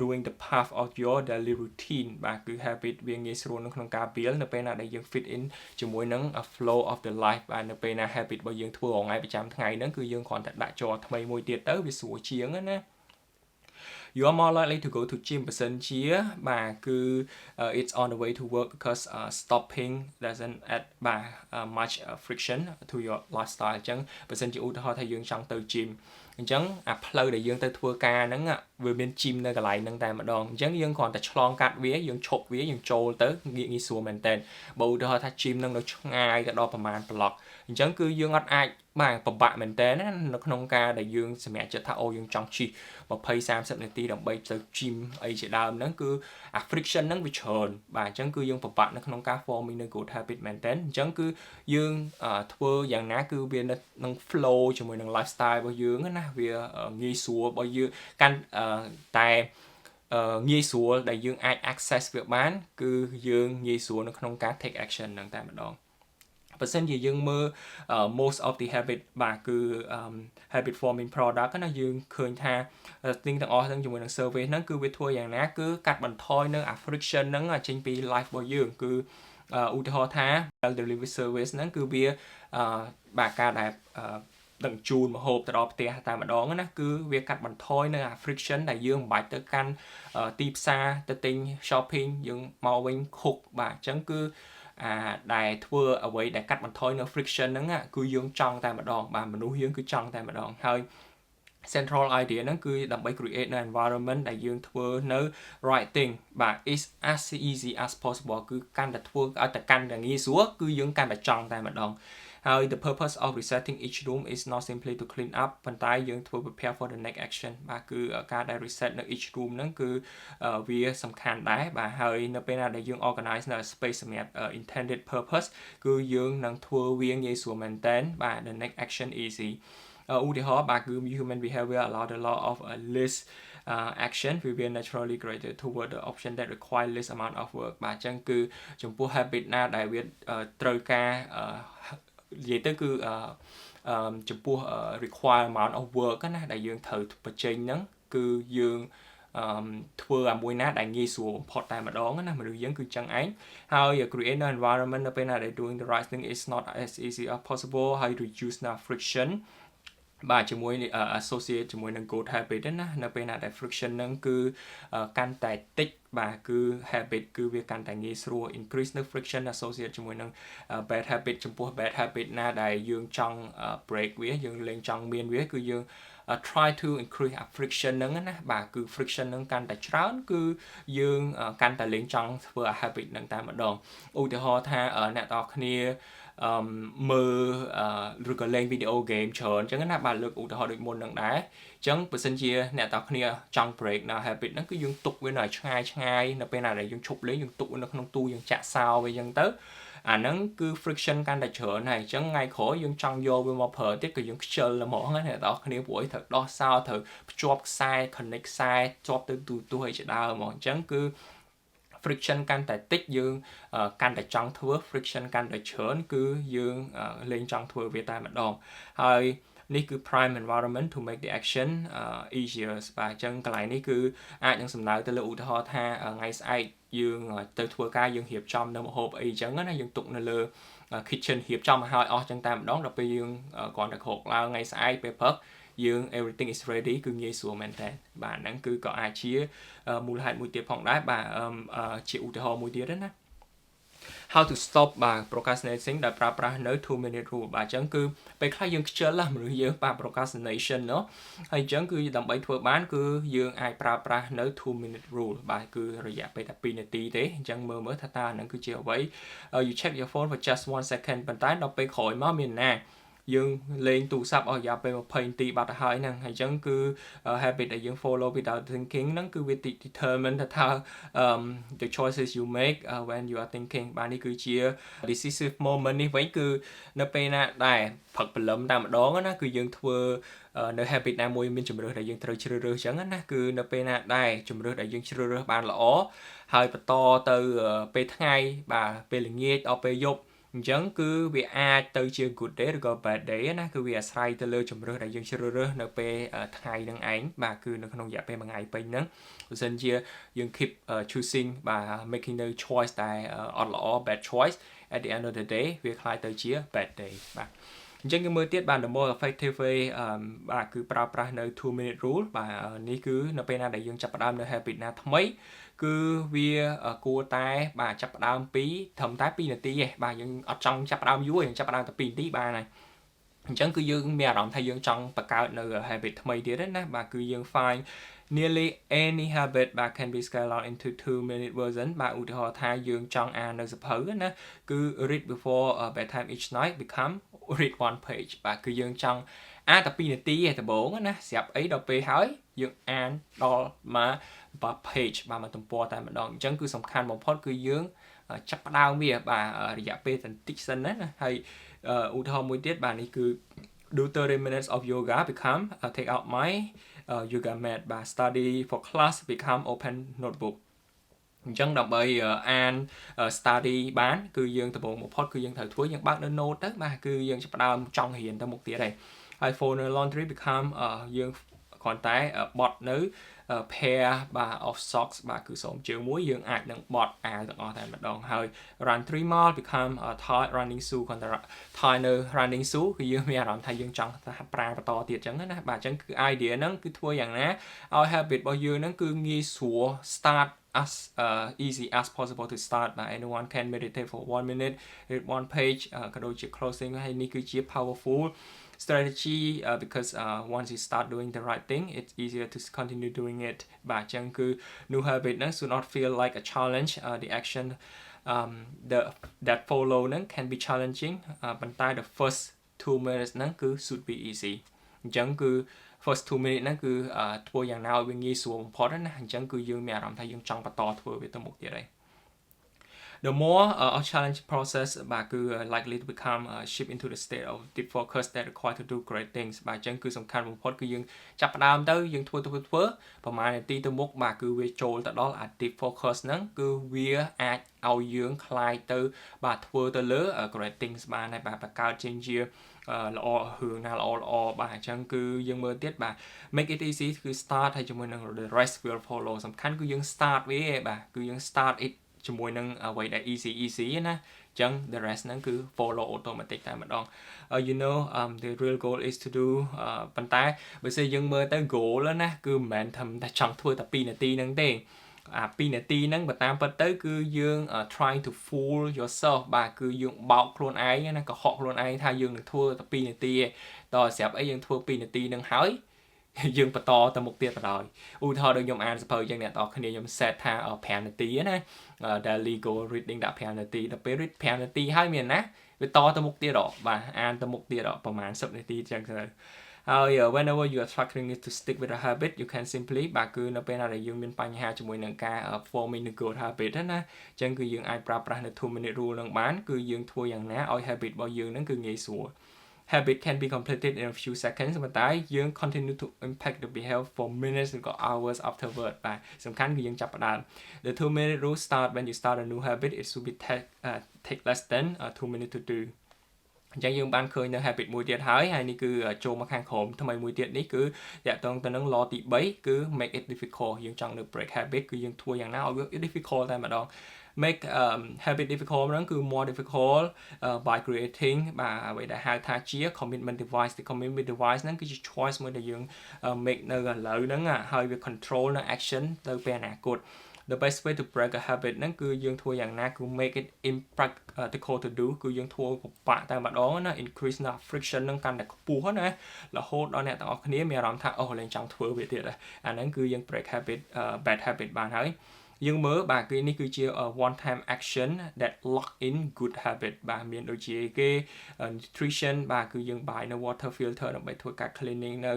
doing the path of your daily routine បាទគឺ habit វាងាយស្រួលនៅក្នុងការ build នៅពេលណាដែលយើង fit in ជាមួយនឹង flow of the life បាទនៅពេលណា habit របស់យើងធ្វើរាល់ថ្ងៃប្រចាំថ្ងៃហ្នឹងគឺយើងគ្រាន់តែដាក់ចូលថ្មីមួយទៀតទៅវាស្រួលជាងណា you are more likely to go to gym បើសិនជាបាទគឺ it's on the way to work because stopping doesn't add បាទ much friction to your lifestyle អញ្ចឹងបើសិនជាឧទាហរណ៍ថាយើងចង់ទៅ gym អញ្ចឹងអាផ្លូវដែលយើងទៅធ្វើការហ្នឹងវាមាន gym នៅកន្លែងហ្នឹងតែម្ដងអញ្ចឹងយើងគ្រាន់តែឆ្លងកាត់វាយើងឈប់វាយើងចូលទៅងាយស្រួលមែនតើបើឧទាហរណ៍ថា gym ហ្នឹងនៅឆ្ងាយទៅដល់ប្រហែល block អញ្ចឹងគឺយើងអត់អាចបាទពិបាកមែនតើណានៅក្នុងការដែលយើងសម្រាប់ចិត្តថាអូយើងចង់ជិះ20-30 នាទីដើម្បីទៅ gym អីជាដើមហ្នឹងគឺអា friction ហ្នឹងវាច្រើនបាទអញ្ចឹងគឺយើងពិបាកនៅក្នុងការ forming នៅ good habit មែនតើអញ្ចឹងគឺយើងធ្វើយ៉ាងណាគឺវានឹង flow ជាមួយនឹង lifestyle របស់យើងណាវាងាយស្រួលរបស់យើងកាន់តែងាយស្រួលដែលយើងអាច access វាបានគឺយើងងាយស្រួលនៅក្នុងការ take action ហ្នឹងតែម្ដងបើសិនជាយើងមើល most of the habit បាទគឺ habit forming product ណាយើងឃើញថាទាំងអស់ហ្នឹងជាមួយនឹង survey ហ្នឹងគឺវាធ្វើយ៉ាងណាគឺកាត់បន្ថយនៅ friction ហ្នឹងចេញពី life របស់យើងគឺឧទាហរណ៍ថា delivery service ហ្នឹងគឺវាបាទការដែលដឹកជូនម្ហូបទៅដល់ផ្ទះតែម្ដងណាគឺវាកាត់បន្ថយនៅ friction ដែលយើងមិនបាច់ទៅកាន់ទីផ្សារទៅទិញ shopping យើងមកវិញ cook បាទអញ្ចឹងគឺដែលធ្វើអ្វីដែលកាត់បន្ថយនៅ friction ហ្នឹងគឺយើងចង់តែម្ដងបាទមនុស្សយើងគឺចង់តែម្ដងហើយ central idea ហ្នឹងគឺដើម្បី create នៅ environment ដែលយើងធ្វើនៅ right thing បាទ is as easy as possible គឺកាន់តែធ្វើឲ្យតែកាន់តែងាយស្រួលគឺយើងកាន់តែចង់តែម្ដងហើយ the purpose of resetting each room is not simply to clean up ប៉ុន្តែយើងធ្វើ prepare for the next action បាទគឺការដែល reset នៅ each room ហ្នឹងគឺវាសំខាន់ដែរបាទហើយនៅពេលណាដែលយើង organize នៅ space សម្រាប់ intended purpose គឺយើងនឹងធ្វើវាងាយស្រួលមែនតើបាទ the next action easy ឧទាហរណ៍បាទគឺ human behavior allow the law of a list action we will naturally gravitate toward the option that require less amount of work បាទអញ្ចឹងគឺចំពោះ habit ណាដែលវាត្រូវការនិយាយទៅគឺចំពោះ require amount of work ណាដែលយើងត្រូវបញ្ចេញហ្នឹងគឺយើងធ្វើឲ្យមួយណាដែលងាយស្រួលបំផុតតែម្ដងណាមនុស្សយើងគឺចឹងឯងហើយ create an environment នៅពេលណាដែល doing the right thing is not as easy as possible ហើយ reduce the friction បាទជាមួយ associate ជាមួយនឹង good habit ណានៅពេលណាដែល friction ហ្នឹងគឺកាន់តែតិចបាទគឺ habit គឺវាកាន់តែងាយស្រួល increase នៅ friction associate ជាមួយនឹង bad habit ចំពោះ bad habit ណាដែលយើងចង់ break វាយើងលែងចង់មានវាគឺយើង try to increase friction ហ្នឹងណាបាទគឺ friction ហ្នឹងកាន់តែច្រើនគឺយើងកាន់តែលែងចង់ធ្វើ habit ហ្នឹងតែម្ដងឧទាហរណ៍ថាអ្នកនរគ្នាមើលឬក៏លេង video game ច្រើនអញ្ចឹងណាបាទលើកឧទាហរណ៍ដូចមុនហ្នឹងដែរអញ្ចឹងបើសិនជាអ្នកនរគ្នាចង់ break នៅ habit ហ្នឹងគឺយើងទុកវានៅឆ្ងាយនៅពេលណាដែលយើងឈប់លេងយើងទុកវានៅក្នុងទូយើងចាក់សោវាអញ្ចឹងទៅអាហ្នឹងគឺ friction កាន់តែច្រើនហើយអញ្ចឹងថ្ងៃក្រោយយើងចង់យកវាមកប្រើទៀតក៏យើងខ្ជិលហ្មងណាអ្នកនរគ្នាព្រោះឲ្យត្រូវដោះសោត្រូវភ្ជាប់ខ្សែ connect ខ្សែជាប់ទៅទូឲ្យជាដើមហ្មងអញ្ចឹងគឺ friction កាន់តែតិចយើងកាន់តែចង់ធ្វើ friction កាន់តែច្រើនគឺយើងលែងចង់ធ្វើវាតែម្ដងហើយនេះគឺ prime environment to make the action easier បាទអញ្ចឹងកន្លែងនេះគឺអាចនឹងសំដៅទៅលើឧទាហរណ៍ថាថ្ងៃស្អែកយើងទៅធ្វើការយើងរៀបចំនៅម្ហូបអីអញ្ចឹងណាយើងទុកនៅលើ kitchen រៀបចំឲ្យអស់អញ្ចឹងតែម្ដងដល់ពេលយើងគ្រាន់តែក្រោកឡើងថ្ងៃស្អែកពេលព្រឹកយើង everything is ready គឺងាយស្រួលមែនតើបាទហ្នឹងគឺក៏អាចជាមូលហេតុមួយទៀតផងដែរបាទជាឧទាហរណ៍មួយទៀតណា how to stop បាទ procrastinating ដែលប្រើប្រាស់នៅ 2-minute rule បាទអញ្ចឹងគឺពេលខ្លះយើងខ្ជិលមនុស្សយើងបាទ procrastination เนาะហើយអញ្ចឹងគឺដើម្បីធ្វើបានគឺយើងអាចប្រើប្រាស់នៅ 2-minute rule បាទគឺរយៈពេលតែ2នាទីទេអញ្ចឹងមើលថាតើហ្នឹងគឺជាអ្វី you check your phone for just 1 second ប៉ុន្តែដល់ពេលក្រោយមកមានណា dương lên tụ sắp ở nhà về một phần tỷ bạc hỏi năng hay chẳng cứ habit để dương follow without thinking nó cứ việc determine that how the choices you make when you are thinking bạn đi cứ chia decisive moment đi với cứ nó bên nè đây Phật bình lâm tam đó nó cứ dương thua nơi habit nào môi mình chụp được để dương trời chơi rơi chẳng á cứ nó bên nè đây chụp được để dương chơi rơi bạn lõ hơi to từ pe ngày bà pe lưng nghe ở pe dục chẳng cứ việc từ chưa good day rồi bad day na cứ việc sai từ lơ chấm rơ đại dương chơi rơ nó pe ngày năng ảnh bà cứ nó không giả pe bằng ngày pe nắng rồi chia dương keep choosing bà making the choice tại on law bad choice at the end of the day việc hai từ chia bad day bà chẳng cái mới tiết bàn đồng bộ effective bà cứ pra nơi 2-minute rule bà ní cứ nó pe na đại dương chập đam nơi habit na mấy cứ vì cua tai bà chập đam pí thầm tái pi là tí bàยังở trong chập đam vui chập đam tập pin tí bà này chẳng cứ dương mẹ đòn thay dương trong bạc cao nơi habit mấy tiết đấy nè bà cứ dương find nearly any habit bà can be scaled out into 2-minute version bà ưu thọ thay dương trong nơi sập hở nè cứ read before bedtime each night become read one page bà cứ dương trong tập pin là tí tập 4ណាស្រាប់អីដល់ពេលហើយយើងអានដល់មក page បាទមកទំព័រតែម្ដងអញ្ចឹងគឺសំខាន់បំផុតគឺយើងចាប់ផ្ដើមវាបាទរយៈពេលបន្តិចសិនណាហើយឧទាហរណ៍មួយទៀតបាទនេះគឺ do 30 minutes of yoga become take out my yoga mat បាទ study for class become open notebook អញ្ចឹងដើម្បីអាន study បានគឺយើងដំបូងបំផុតគឺយើងត្រូវធ្វើយើងបើកនៅ note ទៅបាទគឺយើងចាប់ផ្ដើមចង់រៀនទៅមុខទៀតហើយហើយ phone laundry become យើងគ្រាន់តែបត់នៅ pair បាទ of socks បាទគឺសូមជើងមួយយើងអាចនឹងបត់អាវទាំងអស់តែម្ដងហើយ run 3 mile become tie running shoe គ្រាន់តែ tie នៅ running shoe គឺយើងមានអារម្មណ៍ថាយើងចង់ប្រើបន្តទៀតអញ្ចឹងណាបាទអញ្ចឹងគឺ idea ហ្នឹងគឺធ្វើយ៉ាងណាឲ្យ habit របស់យើងហ្នឹងគឺងាយស្រួល start as easy as possible to start បាទ anyone can meditate for 1 minute read one page ក៏ដូចជា closing ហើយនេះគឺជា powerful strategy because once you start doing the right thing it's easier to continue doing it បាទអញ្ចឹងគឺ new habit ហ្នឹង should not feel like a challenge the action that follow ហ្នឹង can be challenging ប៉ុន្តែ the first 2 minutes ហ្នឹងគឺ should be easy អញ្ចឹងគឺ first 2 minutes ហ្នឹងគឺធ្វើយ៉ាងណាឲ្យវាងាយស្រួលបំផុតណាអញ្ចឹងគឺយើងមានអារម្មណ៍ថាយើងចង់បន្តធ្វើវាទៅមុខទៀតហើយThe more our challenge process បាទគឺ likely to become shift into the state of deep focus that require to do great things បាទអញ្ចឹងគឺសំខាន់បំផុតគឺយើងចាប់ផ្ដើមទៅយើងធ្វើប្រហែលនាទីទៅមុខបាទគឺវាចូលទៅដល់ deep focus ហ្នឹងគឺវាអាចឲ្យយើងคลายទៅបាទធ្វើទៅលើ great things បានហើយបាទបង្កើតចេញជាល្អរឿងណាល្អបាទអញ្ចឹងគឺយើងមើលទៀតបាទ make it easy គឺ start ហើយជាមួយនឹង the rest will follow សំខាន់គឺយើង start វាបាទគឺយើង start it ជាមួយនឹងអ្វីដែល easy ណាអញ្ចឹង the rest ហ្នឹងគឺ follow automatic តែម្ដង you know the real goal is to do ប៉ុន្តែបើសិនយើងមើលទៅ goal ណាគឺមិនមែនថាតែចង់ធ្វើតែ2នាទីហ្នឹងទេ2នាទីហ្នឹងបើតាមពិតទៅគឺយើង trying to fool yourself បាទគឺយើងបោកខ្លួនឯងណាកុហកខ្លួនឯងថាយើងនឹងធ្វើតែ2នាទីទេដល់ស្រាប់អីយើងធ្វើ2នាទីហ្នឹងហើយយើងបន្តទៅមុខទៀតបណ្ដោយឧទាហរណ៍ដូចខ្ញុំអានសភៅចឹងអ្នកនរគ្នាខ្ញុំ set ថា5នាទីណា daily goal reading ដាក់5នាទីដល់ពេល read 5នាទីហើយមានណាវាតទៅមុខទៀតបាទអានទៅមុខទៀតប្រហែល10នាទីចឹងទៅហើយ whenever you are struggling to stick with a habit you can simply បាទគឺនៅពេលណាដែលយើងមានបញ្ហាជាមួយនឹងការ forming a good habit ណាចឹងគឺយើងអាចប្រើប្រាស់នៅ 2-minute rule នឹងបានគឺយើងធ្វើយ៉ាងណាឲ្យ habit របស់យើងហ្នឹងគឺងាយស្រួលhabit can be completed in a few seconds ប៉ុន្តែយើង continue to impact the behavior for minutes or hours afterward បាទសំខាន់គឺយើងចាប់ផ្ដើម the 2-minute rule start when you start a new habit it should be take less than 2 minutes to do អញ្ចឹងយើងបានឃើញនៅ habit មួយទៀតហើយនេះគឺចូលមកខាងក្រោមថ្មីមួយទៀតនេះគឺតាក់ទងទៅនឹង law ទី3គឺ make it difficult យើងចង់នៅ break habit គឺយើងធ្វើយ៉ាងណាឲ្យវា difficult តែម្ដងmake habit difficult ហ្នឹងគឺ more difficult by creating បាទអ្វីដែលហៅថាជា commitment device ទី commitment device ហ្នឹងគឺជា choice មួយដែលយើង make នៅឥឡូវហ្នឹងហើយវា control នៅ action ទៅពេលអនាគត the best way to break a habit ហ្នឹងគឺយើងធ្វើយ៉ាងណាគឺ make it impractical to do គឺយើងធ្វើពិបាកតែម្ដងណា increase ណា friction ហ្នឹងកាន់តែខ្ពស់ណារហូតដល់អ្នកទាំងអស់គ្នាមានអារម្មណ៍ថាអូលែងចង់ធ្វើវាទៀតអាហ្នឹងគឺយើង break habit bad habit បានហើយ dương mơ bà cái này cứ chia one time action that lock in good habit bà miền đôi chia cái nutrition bà cứ dương bài nó water filter nó bài thôi cả cleaning nó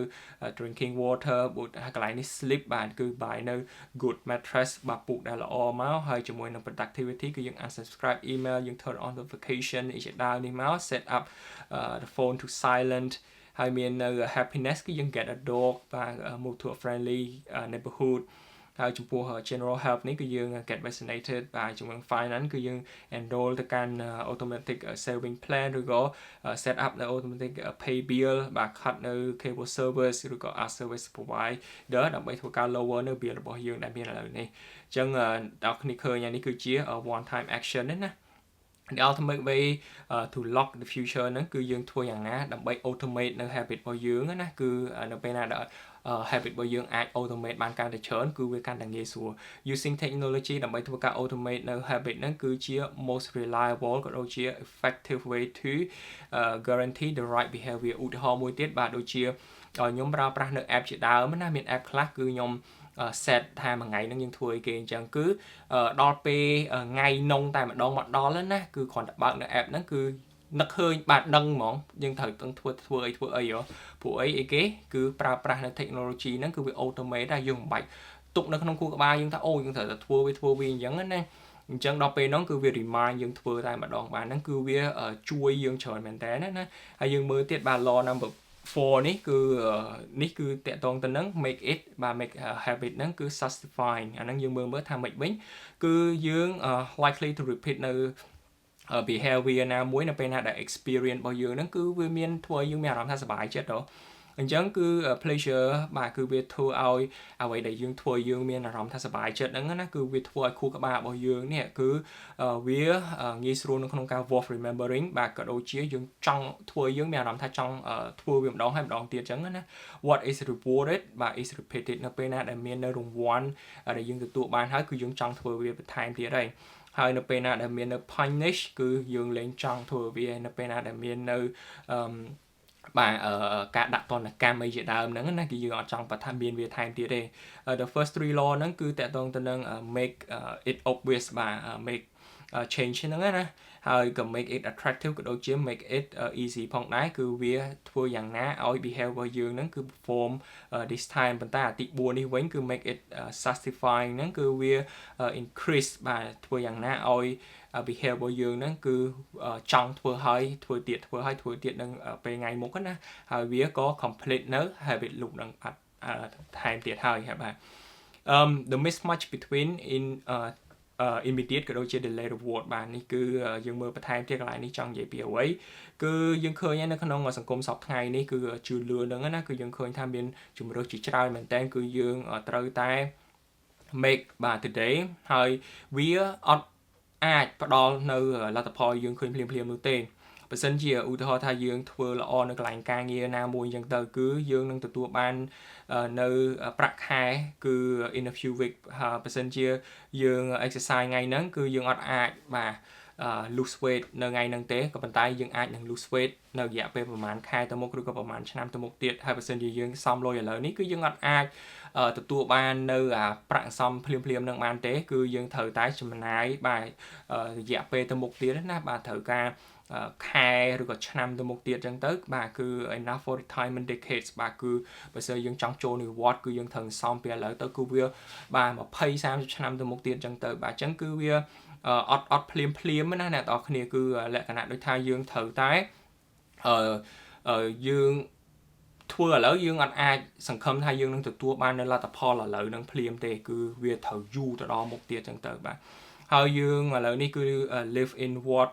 drinking water bụt cái lại này sleep bà cứ bài nó good mattress bà bụt đã là all máu hay cho môi nó productivity cứ dương unsubscribe email dương turn on notification ý down đi máu set up the phone to silent hay miền happiness cứ dương get a dog và move to a friendly neighborhood hay chúng ta general health này cứ dương get vaccinated và chúng ta finance cứ dương enroll tới can automatic saving plan rồi có set up the automatic pay bill và cut the cable service rồi có service provide đỡ đặc biệt thuộc cao lower nơi bill của dương đại biên là này chân đọc này khơi nhà này cứ chia one time action đấy nè the ultimate way to lock the future nó cứ dương thuaอย่างណាដើម្បី automate នៅ habit របស់យើងណាគឺនៅពេលណាដែល habit របស់យើងអាច automate បានកាន់តែច្រើនគឺវាកាន់តែងាយស្រួល using technology ដើម្បីធ្វើការ automate នៅ habit ហ្នឹងគឺជា most reliable ក៏ដូចជា effective way to guarantee the right behavior ឧទាហរណ៍មួយទៀតបាទដូចជាខ្ញុំប្រើប្រាស់នៅ app ជាដើមណាមាន app ខ្លះគឺខ្ញុំset ថាមួយថ្ងៃហ្នឹងយើងធ្វើអីគេអញ្ចឹងគឺដល់ពេលថ្ងៃនងតែម្ដងមកដល់ណាគឺគ្រាន់តែបើកនៅ app ហ្នឹងគឺនឹកឃើញបាទដឹងហ្មងយើងត្រូវធ្វើអីព្រោះអីគេគឺប្រើប្រាស់នៅ technology ហ្នឹងគឺវា automate ដែរយើងមិនបាច់ទុកនៅក្នុងខួរក្បាលយើងថាអូយើងត្រូវតែធ្វើវាអញ្ចឹងណាអញ្ចឹងដល់ពេលហ្នឹងគឺវា remind យើងធ្វើតែម្ដងបានហ្នឹងគឺវាជួយយើងច្រើនមែនតើណាហើយយើងមើលទៀតបាទ law number 4នេះគឺតកតងទៅនឹង make it បាទ make habit ហ្នឹងគឺ satisfying អាហ្នឹងយើងមើលថាម៉េចវិញគឺយើង likely to repeat នៅ behavior ណាមួយនៅពេលណាដែល experience របស់យើងហ្នឹងគឺវាមានធ្វើឲ្យយើងមានអារម្មណ៍ថាសប្បាយចិត្តអញ្ចឹងគឺ pleasure បាទគឺវាធ្វើឲ្យអ្វីដែលយើងធ្វើយើងមានអារម្មណ៍ថាសប្បាយចិត្តហ្នឹងណាគឺវាធ្វើឲ្យខួរក្បាលរបស់យើងនេះគឺវាងាយស្រួលនៅក្នុងការ worth remembering បាទក៏ដូចជាយើងចង់ធ្វើយើងមានអារម្មណ៍ថាចង់ធ្វើវាម្ដងហើយម្ដងទៀតអញ្ចឹងណា what is rewarded បាទ is repeated នៅពេលណាដែលមាននៅរង្វាន់ដែលយើងទទួលបានហើយគឺយើងចង់ធ្វើវាបន្ថែមទៀតហើយនៅពេលណាដែលមាននៅ punish គឺយើងលែងចង់ធ្វើវានៅពេលណាដែលមាននៅបាទការដាក់ទណ្ឌកម្មអីជាដើមហ្នឹងណាគឺយើងអត់ចង់បន្ថែមមានវាថែមទៀតទេ the first 3 law ហ្នឹងគឺតកតងទៅនឹង make it obvious បាទ make change ហ្នឹងណាហើយក៏ make it attractive ក៏ដូចជា make it easy ផងដែរគឺវាធ្វើយ៉ាងណាឲ្យ behavior យើងហ្នឹងគឺ perform this time ប៉ុន្តែអាទី4នេះវិញគឺ make it satisfying ហ្នឹងគឺវា increase បាទធ្វើយ៉ាងណាឲ្យ behavior យើងហ្នឹងគឺចង់ធ្វើហើយធ្វើទៀតនឹងពេលថ្ងៃមុខណាហើយវាក៏ complete នៅ habit loop ហ្នឹងថែមទៀតហើយបាទ the mismatch between immediate ក៏ដូចជា delay reward បាទនេះគឺយើងមើលបន្ថែមទៀតកន្លែងនេះចង់និយាយពីអ្វីគឺយើងឃើញនៅក្នុងសង្គមសពថ្ងៃនេះគឺជឿលឿនហ្នឹងណាគឺយើងឃើញថាមានជំរឿសជាច្រើនមែនតើគឺយើងត្រូវតែ make បាទ today ហើយវាអត់អាចផ្ដល់នៅលទ្ធផលយើងឃើញភ្លាមនោះទេបើសិនជាឧទាហរណ៍ថាយើងធ្វើល្អនៅកន្លែងការងារណាមួយអញ្ចឹងទៅគឺយើងនឹងទទួលបាននៅប្រាក់ខែគឺ in a few week បើសិនជាយើង exercise ថ្ងៃហ្នឹងគឺយើងអត់អាចបាទ lose weight នៅថ្ងៃហ្នឹងទេក៏ប៉ុន្តែយើងអាចនឹង lose weight នៅរយៈពេលប្រហែលខែទៅមុខឬក៏ប្រហែលឆ្នាំទៅមុខទៀតហើយបើសិនជាយើងសំលុយឥឡូវនេះគឺយើងអត់អាចទទួលបាននៅប្រាក់សំភ្លាមនឹងបានទេគឺយើងត្រូវតែចំណាយបាទរយៈពេលទៅមុខទៀតណាបាទត្រូវការខែឬក៏ឆ្នាំទៅមុខទៀតអញ្ចឹងទៅបាទគឺ enough for retirement decades បាទគឺបើសិនយើងចង់ចូលនិវត្តន៍គឺយើងត្រូវសំពីឥឡូវទៅគឺវាបាទ20-30ឆ្នាំទៅមុខទៀតអញ្ចឹងទៅបាទអញ្ចឹងគឺវាអត់ភ្លាមណាអ្នកទាំងអស់គ្នាគឺលក្ខណៈដូចថាយើងត្រូវតែយើងធ្វើឥឡូវយើងអត់អាចសង្ឃឹមថាយើងនឹងទទួលបាននៅលទ្ធផលឥឡូវនឹងភ្លាមទេគឺវាត្រូវយូរទៅដល់មុខទៀតអញ្ចឹងទៅបាទហើយយើងឥឡូវនេះគឺ live in what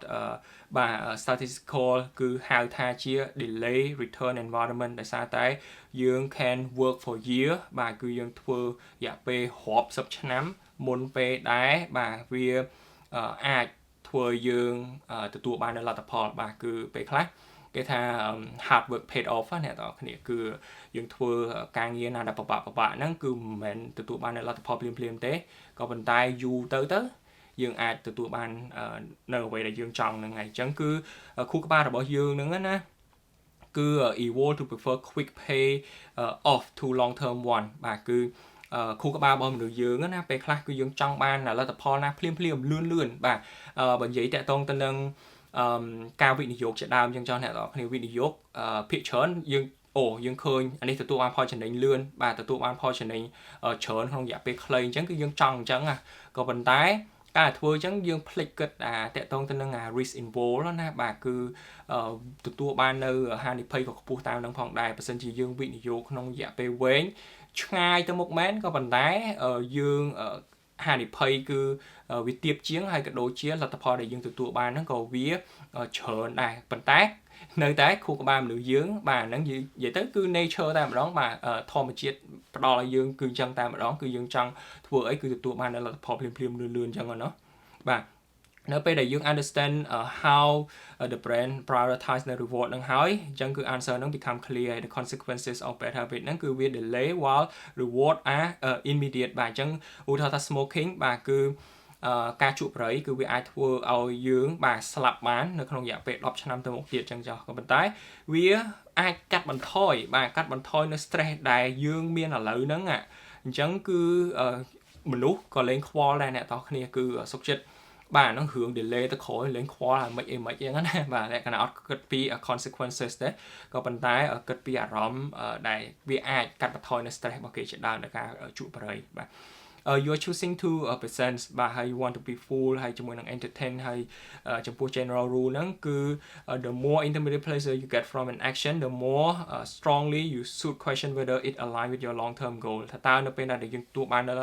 បាទ statistical គឺហៅថាជា delay return environment ដោយសារតែយើង can work for year បាទគឺយើងធ្វើរយៈពេលរាប់សិបឆ្នាំមុនពេលដែរបាទវាអាចធ្វើយើងទទួលបាននៅលទ្ធផលបាទគឺពេលខ្លះគេថា hard work paid off អ្នកទាំងអស់គ្នាគឺយើងធ្វើការងារណាដែលពិបាកហ្នឹងគឺមិនមែនទទួលបាននៅលទ្ធផលភ្លាមទេក៏ប៉ុន្តែយូរទៅយើងអាចទទួលបាននៅអ្វីដែលយើងចង់ហ្នឹងហើយអញ្ចឹងគឺខួរក្បាលរបស់យើងហ្នឹងណាគឺ evolve to prefer quick pay off to long term one បាទគឺ khu các ba bom được dương áไปខ្លះគឺយើងចង់បានលទ្ធផលណាភ្លាមលឿនបាទបើនិយាយតាក់ទងទៅនឹងការវិនិយោគជាដើមយើងចង់អ្នកនរគ្នាវិនិយោគភាគច្រើនយើងឃើញអានេះទទួលបានផលចំណេញលឿនបាទទទួលបានផលចំណេញច្រើនក្នុងរយៈពេលខ្លីអញ្ចឹងគឺយើងចង់អញ្ចឹងក៏ប៉ុន្តែការធ្វើអញ្ចឹងយើងភ្លេចគិតតាក់ទងទៅនឹងrisk involved ណាបាទគឺទទួលបាននៅហានិភ័យក៏ខ្ពស់តាមនឹងផងដែរបើសិនជាយើងវិនិយោគក្នុងរយៈពេលវែងឆ្ងាយទៅមុខមែនក៏ប៉ុន្តែយើងហានិភ័យគឺវាទាបជាងហើយក៏ដូចជាលទ្ធផលដែលយើងទទួលបានហ្នឹងក៏វាច្រើនដែរប៉ុន្តែនៅតែខួរក្បាលមនុស្សយើងបាទហ្នឹងនិយាយទៅគឺ nature តែម្ដងបាទធម្មជាតិផ្ដល់ឲ្យយើងគឺអញ្ចឹងតែម្ដងគឺយើងចង់ធ្វើអីគឺទទួលបានលទ្ធផលភ្លាមលឿនអញ្ចឹងណាបាទនៅពេលដែលយើង understand how the brand prioritize the reward នឹងហើយអញ្ចឹងគឺ answer នឹង become clear the consequences of bad habit ហ្នឹងគឺវា delay while reward are immediate បាទអញ្ចឹងឧទាហរណ៍ថា smoking បាទគឺការជក់ប្រៃគឺវាអាចធ្វើឲ្យយើងបាទស្លាប់បាននៅក្នុងរយៈពេល10ឆ្នាំទៅមុខទៀតអញ្ចឹងចុះក៏ប៉ុន្តែវាអាចកាត់បន្ថយនៅ stress ដែលយើងមានឥឡូវហ្នឹងអញ្ចឹងគឺមនុស្សក៏លែងខ្វល់ដែរអ្នកនរគ្នាគឺសុខចិត្តបាទហ្នឹងរឿង delay ទៅក្រោយលេងខ្វល់ហើយមិនអីចឹងណាបាទលក្ខណៈអត់គិតពី consequences ទេក៏ប៉ុន្តែគិតពីអារម្មណ៍ដែលវាអាចកាត់បន្ថយនៅ stress របស់គេជាដើមនៃការជក់បរិយបាទyou are choosing to present បាទហើយ you want to be full ហើយជាមួយនឹង entertain ហើយចំពោះ general rule ហ្នឹងគឺ the more intermediate pleasure you get from an action the more strongly you should question whether it align with your long term goal ថាតើនៅពេលដែលយើងទទួលបាននៅ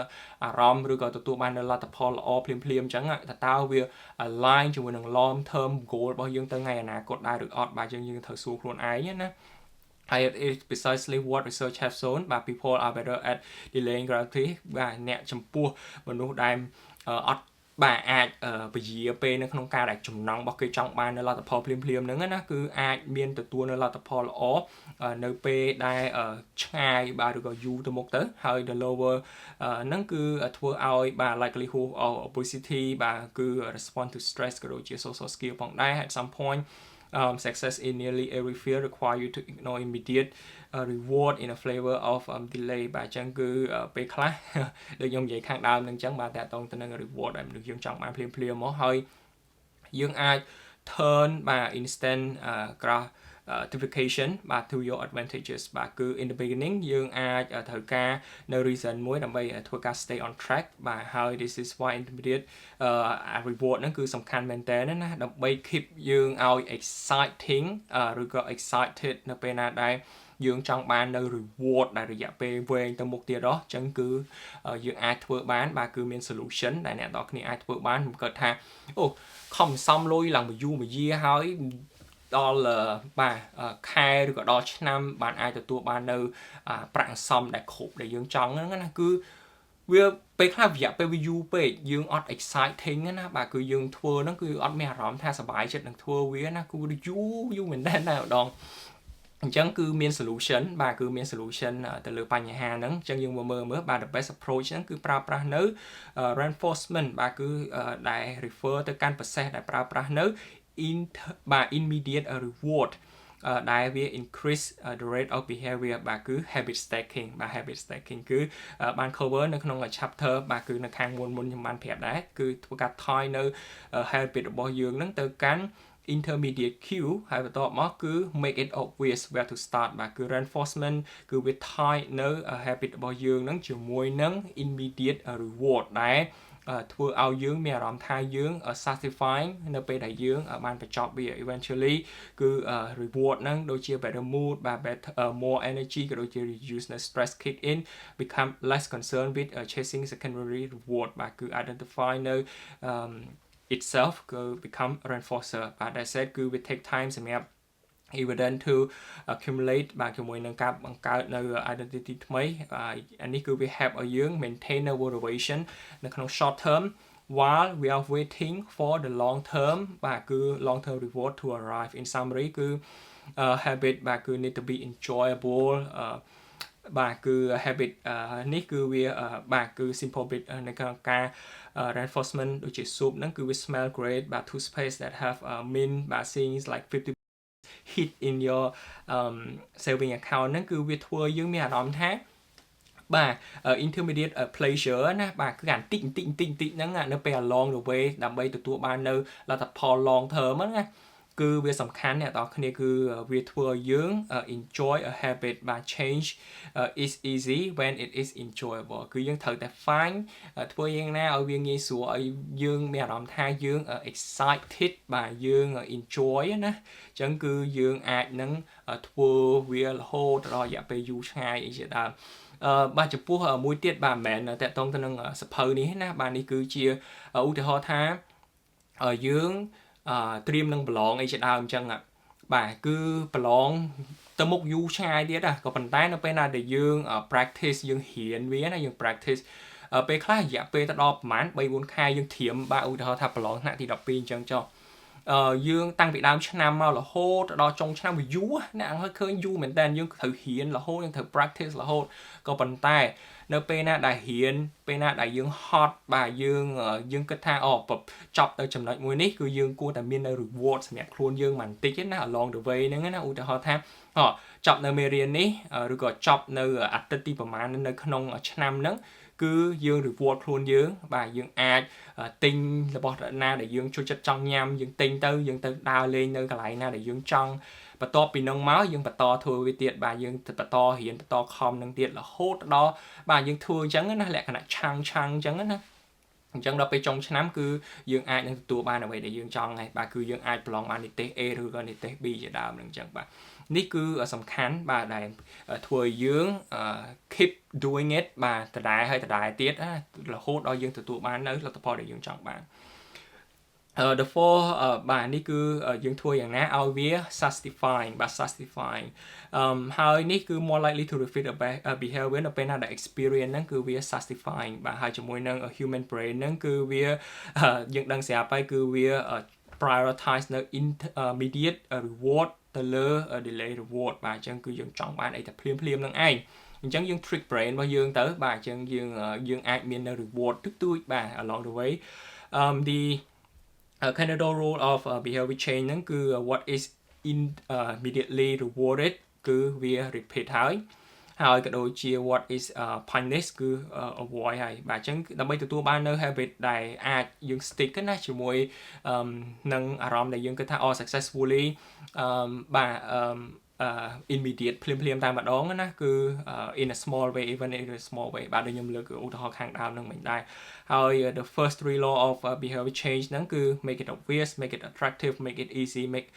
អារម្មណ៍ឬក៏ទទួលបាននៅលទ្ធផលល្អភ្លាមអញ្ចឹងថាតើវា align ជាមួយនឹង long term goal របស់យើងទៅថ្ងៃអនាគតដែរឬអត់បាទយើងត្រូវសួរខ្លួនឯងណា It is precisely what research have shown but people are better at delaying gravity បាទអ្នកចំពោះមនុស្សដែលអត់បាទអាចពជាពេលនៅក្នុងការដែលចំណងរបស់គេចង់បាននៅលទ្ធផលភ្លាមហ្នឹងណាគឺអាចមានទទួលនៅលទ្ធផលល្អនៅពេលដែលឆ្ងាយបាទឬក៏យូរទៅមុខទៅហើយ the lower ហ្នឹងគឺធ្វើឲ្យបាទ likelihood of obesity បាទគឺ respond to stress ក៏ដូចជា social skill ផងដែរ at some point success in nearly every field require you to ignore immediate reward in a flavor of delay បាទអញ្ចឹងគឺពេលខ្លះដូចខ្ញុំនិយាយខាងដើមនឹងអញ្ចឹងបាទតើតងទៅនឹង reward ដែលមនុស្សយើងចង់បានភ្លាមមកហើយយើងអាច turn បាទ instant gratification បាទ to your advantages បាទគឺ in the beginning យើងអាចត្រូវការនៅ reason មួយដើម្បីធ្វើការ stay on track បាទហើយ this is why intermediate reward ហ្នឹងគឺសំខាន់មែនតើណាដើម្បី keep យើងឲ្យ exciting ឬក៏ excited នៅពេលណាដែលយើងចង់បាននៅ reward ដែលរយៈពេលវែងទៅមុខទៀតអញ្ចឹងគឺយើងអាចធ្វើបានបាទគឺមាន solution ដែលអ្នកនរគ្នាអាចធ្វើបានខ្ញុំគិតថាអូខំសំលុយឡើងមួយយូរមួយយាហើយដល់បាទខែឬក៏ដល់ឆ្នាំបានអាចទទួលបាននៅប្រាក់សំដែលគ្រប់ដែលយើងចង់ហ្នឹងណាគឺវាពេលខ្លះរយៈពេលវាយូរពេកយើងអត់ exciting ណាបាទគឺយើងធ្វើហ្នឹងគឺអត់មានអារម្មណ៍ថាសប្បាយចិត្តនឹងធ្វើវាណាគឺយូរមែនតើម្ដងអញ្ចឹងគឺមាន solution បាទគឺមាន solution ទៅលើបញ្ហាហ្នឹងអញ្ចឹងយើងមើលបាទ the best approach ហ្នឹងគឺប្រើប្រាស់នៅ reinforcement បាទគឺដែល refer ទៅកាន់ process ដែលប្រើប្រាស់នៅ immediate reward ដែលវា increase the rate of behavior បាទគឺ habit stacking បាទ habit stacking គឺបាន cover នៅក្នុង chapter បាទគឺនៅខាងមុនខ្ញុំបានប្រាប់ដែរគឺធ្វើការថយនៅ habit របស់យើងហ្នឹងទៅកាន់ intermediate cue ហើយបន្ទាប់មកគឺ make it obvious where to start បាទគឺ reinforcement គឺវាថយនៅ habit របស់យើងហ្នឹងជាមួយនឹង immediate reward ដែលធ្វើឲ្យយើងមានអារម្មណ៍ថាយើង satisfying នៅពេលដែលយើងបានបញ្ចប់វា eventually គឺ reward ហ្នឹងដូចជា better mood បាទ better more energy ក៏ដូចជា reduce the stress kick in become less concerned with chasing secondary reward បាទគឺ identify នៅ itself គឺ become reinforcer បាទ that said គឺ we take time សម្រាប់ evidence to accumulate បាទជាមួយនឹងការបង្កើតនៅ identity ថ្មីអានេះគឺវា help ឲ្យយើង maintain នៅ motivation នៅក្នុង short term while we are waiting for the long term បាទគឺ long term reward to arrive in summary គឺ habit បាទគឺ need to be enjoyable បាទគឺ habit នេះគឺវាបាទគឺ simple bit នៅក្នុងការ reinforcement ដូចជា soup ហ្នឹងគឺវា smell great បាទ toothpaste that have mint បាទ things like 50 hit in your saving account ហ្នឹងគឺវាធ្វើយើងមានអារម្មណ៍ថា bà intermediate pleasure ណាបាទគឺអានតិចហ្នឹងនៅពេល along the way ដើម្បីទទួលបាននៅលទ្ធផល long term ហ្នឹងណាគឺវាសំខាន់អ្នកនរគ្នាគឺវាធ្វើឲ្យយើង enjoy a habit បាទ change is easy when it is enjoyable គឺយើងត្រូវតែ find ធ្វើយ៉ាងណាឲ្យវាងាយស្រួលឲ្យយើងមានអារម្មណ៍ថាយើង excited បាទយើង enjoy ណាអញ្ចឹងគឺយើងអាចនឹងធ្វើវារហូតដល់រយៈពេលយូរឆ្ងាយអីជាដើមបាទចំពោះមួយទៀតបាទមិនមែនតកតងទៅនឹងសភៅនេះណាបាទនេះគឺជាឧទាហរណ៍ថាយើងត្រៀមនឹងប្រឡងអីជាដើមអញ្ចឹងបាទគឺប្រឡងទៅមុខយូរឆ្ងាយទៀតក៏ប៉ុន្តែនៅពេលណាដែលយើង practice យើងរៀនវាណាយើង practice ពេលខ្លះរយៈពេលទៅដល់ប្រហែល 3-4 ខែយើងត្រៀមបាទឧទាហរណ៍ថាប្រឡងថ្នាក់ទី12អញ្ចឹងចុះយើងតាំងពីដើមឆ្នាំមករហូតដល់ចុងឆ្នាំវាយូរអ្នកអង្គឃើញយូរមែនតើយើងត្រូវរៀនរហូតយើងត្រូវ practice រហូតក៏ប៉ុន្តែនៅពេលណាដែលរៀនពេលណាដែលយើងហត់បាទយើងគិតថាចប់ទៅចំណុចមួយនេះគឺយើងគួរតែមាននៅ reward សម្រាប់ខ្លួនយើងបន្តិចណា along the way ហ្នឹងណាឧទាហរណ៍ថាចប់នៅមេរៀននេះឬក៏ចប់នៅអាទិត្យទីប្រហែលនៅក្នុងឆ្នាំហ្នឹងគឺយើង reward ខ្លួនយើងបាទយើងអាចទិញរបស់ណាដែលយើងចូលចិត្តចង់ញ៉ាំយើងទិញទៅយើងទៅដើរលេងនៅកន្លែងណាដែលយើងចង់បន្ទាប់ពីនោះមកយើងបន្តធ្វើវាទៀតបាទយើងបន្តរៀនបន្តខំនឹងទៀតរហូតដល់បាទយើងធ្វើអញ្ចឹងណាលក្ខណៈឆាំងអញ្ចឹងណាអញ្ចឹងដល់ពេលចុងឆ្នាំគឺយើងអាចនឹងទទួលបានអ្វីដែលយើងចង់ហើយបាទគឺយើងអាចប្រឡងបាននិទេស A ឬក៏និទេស B ជាដើមនឹងអញ្ចឹងបាទនេះគឺសំខាន់បាទដែលធ្វើឲ្យយើង keep doing it បាទដដែលហើយដដែលទៀតរហូតដល់យើងទទួលបាននៅលទ្ធផលដែលយើងចង់បានthe four បាទនេះគឺយើងធ្វើយ៉ាងណាឲ្យវា satisfying បាទ satisfying ហើយនេះគឺ more likely to repeat a behavior នៅពេលណាដែល experience ហ្នឹងគឺវា satisfying បាទហើយជាមួយនឹង human brain ហ្នឹងគឺវាយើងដឹងស្រាប់ហើយគឺវា prioritize នៅ immediate reward ទៅលើ delay reward បាទអញ្ចឹងគឺយើងចង់បានអីតែភ្លាមហ្នឹងឯងអញ្ចឹងយើង trick brain របស់យើងទៅបាទអញ្ចឹងយើងអាចមាននៅ reward ទូចបាទ along the way the Canada rule of behavior change ហ្នឹងគឺ what is immediately rewarded គឺវា repeat ហើយក៏ដូចជា what is punished គឺ avoid ហើយបាទអញ្ចឹងដើម្បីទទួលបាននៅ habit ដែលអាចយើង stick ណាជាមួយនឹងអារម្មណ៍ដែលយើងគិតថា successfully បាទ immediate ភ្លាមតែម្ដងណាគឺ in a small way even in a small way បាទដូចខ្ញុំលើកឧទាហរណ៍ខាងដើមហ្នឹងមិនដែរហើយ the first three law of behavior change ហ្នឹងគឺ make it obvious make it attractive make it easy make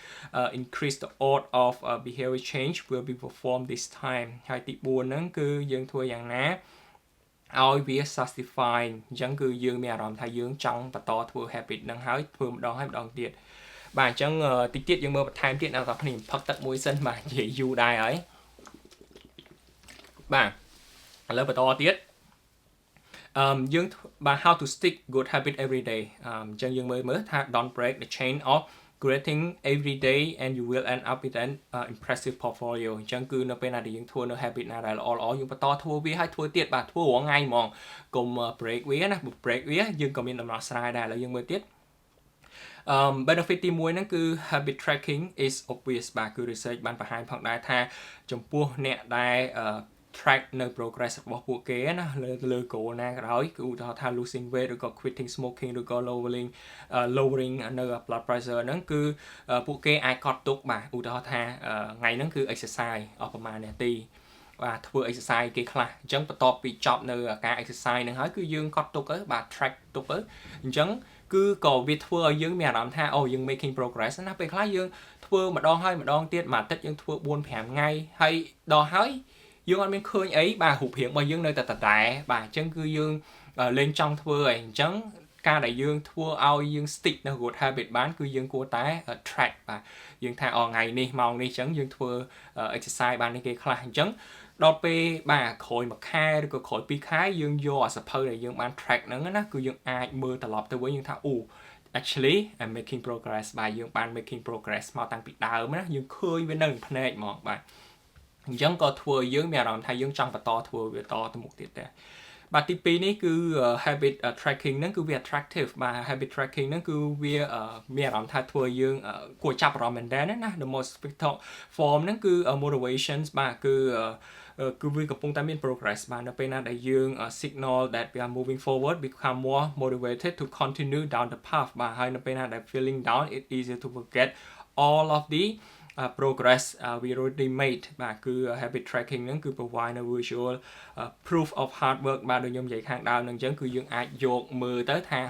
increase the odds of behavior change will be performed this time ហើយទី4ហ្នឹងគឺយើងធ្វើយ៉ាងណាឲ្យវា satisfying អញ្ចឹងគឺយើងមានអារម្មណ៍ថាយើងចង់បន្តធ្វើ habit ហ្នឹងហើយធ្វើម្ដងទៀតបាទអញ្ចឹងតិចទៀតយើងមើលបន្ថែមទៀតអ្នកនរគ្នាផឹកទឹកមួយសិនបាទនិយាយយូរដែរហើយបាទឥឡូវបន្តទៀតយើងបាទ how to stick good habit every day អញ្ចឹងយើងមើលថា don't break the chain of creating every day and you will end up with an impressive portfolio អញ្ចឹងគឺនៅពេលណាដែលយើងធ្វើនៅ habit ណាដែលល្អយើងបន្តធ្វើវាហើយធ្វើទៀតបាទធ្វើរាល់ថ្ងៃហ្មងកុំ break វាណា break វាយើងក៏មានដំណោះស្រាយដែរឥឡូវយើងមើលទៀតbenefit ទី1ហ្នឹងគឺ habit tracking is obvious បាទគឺ research បានបង្ហាញផងដែរថាចំពោះអ្នកដែល track នៅ progress របស់ពួកគេណាលើ goal ណាក៏ដោយគឺឧទាហរណ៍ថា losing weight ឬក៏ quitting smoking ឬក៏ lowering នៅ blood pressure ហ្នឹងគឺពួកគេអាចកត់ទុកបាទឧទាហរណ៍ថាថ្ងៃហ្នឹងគឺ exercise អស់ប្រហែលនាទីបាទធ្វើ exercise គេខ្លះអញ្ចឹងបន្ទាប់ពីចប់នៅការ exercise ហ្នឹងហើយគឺយើងកត់ទុកទៅបាទ track ទុកទៅអញ្ចឹងគឺក៏វាធ្វើឲ្យយើងមានអារម្មណ៍ថាយើង making progress ណាពេលខ្លះយើងធ្វើម្ដងហើយម្ដងទៀតមួយអាទិត្យយើងធ្វើ 4-5 ថ្ងៃហើយដល់ហើយយើងអត់មានឃើញអីបាទរូបរាងរបស់យើងនៅតែដដែលបាទអញ្ចឹងគឺយើងលេងចង់ធ្វើហើយអញ្ចឹងការដែលយើងធ្វើឲ្យយើង stick នៅ good habit បានគឺយើងគួរតែ track បាទយើងថាថ្ងៃនេះម៉ោងនេះអញ្ចឹងយើងធ្វើ exercise បាននេះគេខ្លះអញ្ចឹងដល់ពេលបាទក្រោយ1ខែឬក៏ក្រោយ2ខែយើងយកអាសភៅដែលយើងបាន track ហ្នឹងណាគឺយើងអាចមើលត្រឡប់ទៅវិញយើងថាactually I'm making progress បាទយើងបាន making progress មកតាំងពីដើមណាយើងឃើញវានៅក្នុងភ្នែកហ្មងបាទអញ្ចឹងក៏ធ្វើឲ្យយើងមានអារម្មណ៍ថាយើងចង់បន្តធ្វើវាតទៅមុខទៀតដែរ បាទទី2នេះគឺ habit tracking ហ្នឹងគឺវា attractive បាទ habit tracking ហ្នឹងគឺវាមានអារម្មណ៍ថាធ្វើយើងគួរចាប់អារម្មណ៍មែនតើណា the most effective form ហ្នឹងគឺ motivations បាទគឺវាកំពុងតែមាន progress បាទនៅពេលណាដែលយើង signal that we are moving forward become more motivated to continue down the path បាទហើយនៅពេលណាដែល feeling down it easier to forget all of the progress we already made បាទគឺ habit tracking ហ្នឹងគឺ provide នៅ visual proof of hard work បាទដូចខ្ញុំនិយាយខាងដើមហ្នឹងអញ្ចឹងគឺយើងអាចយកមើលទៅថា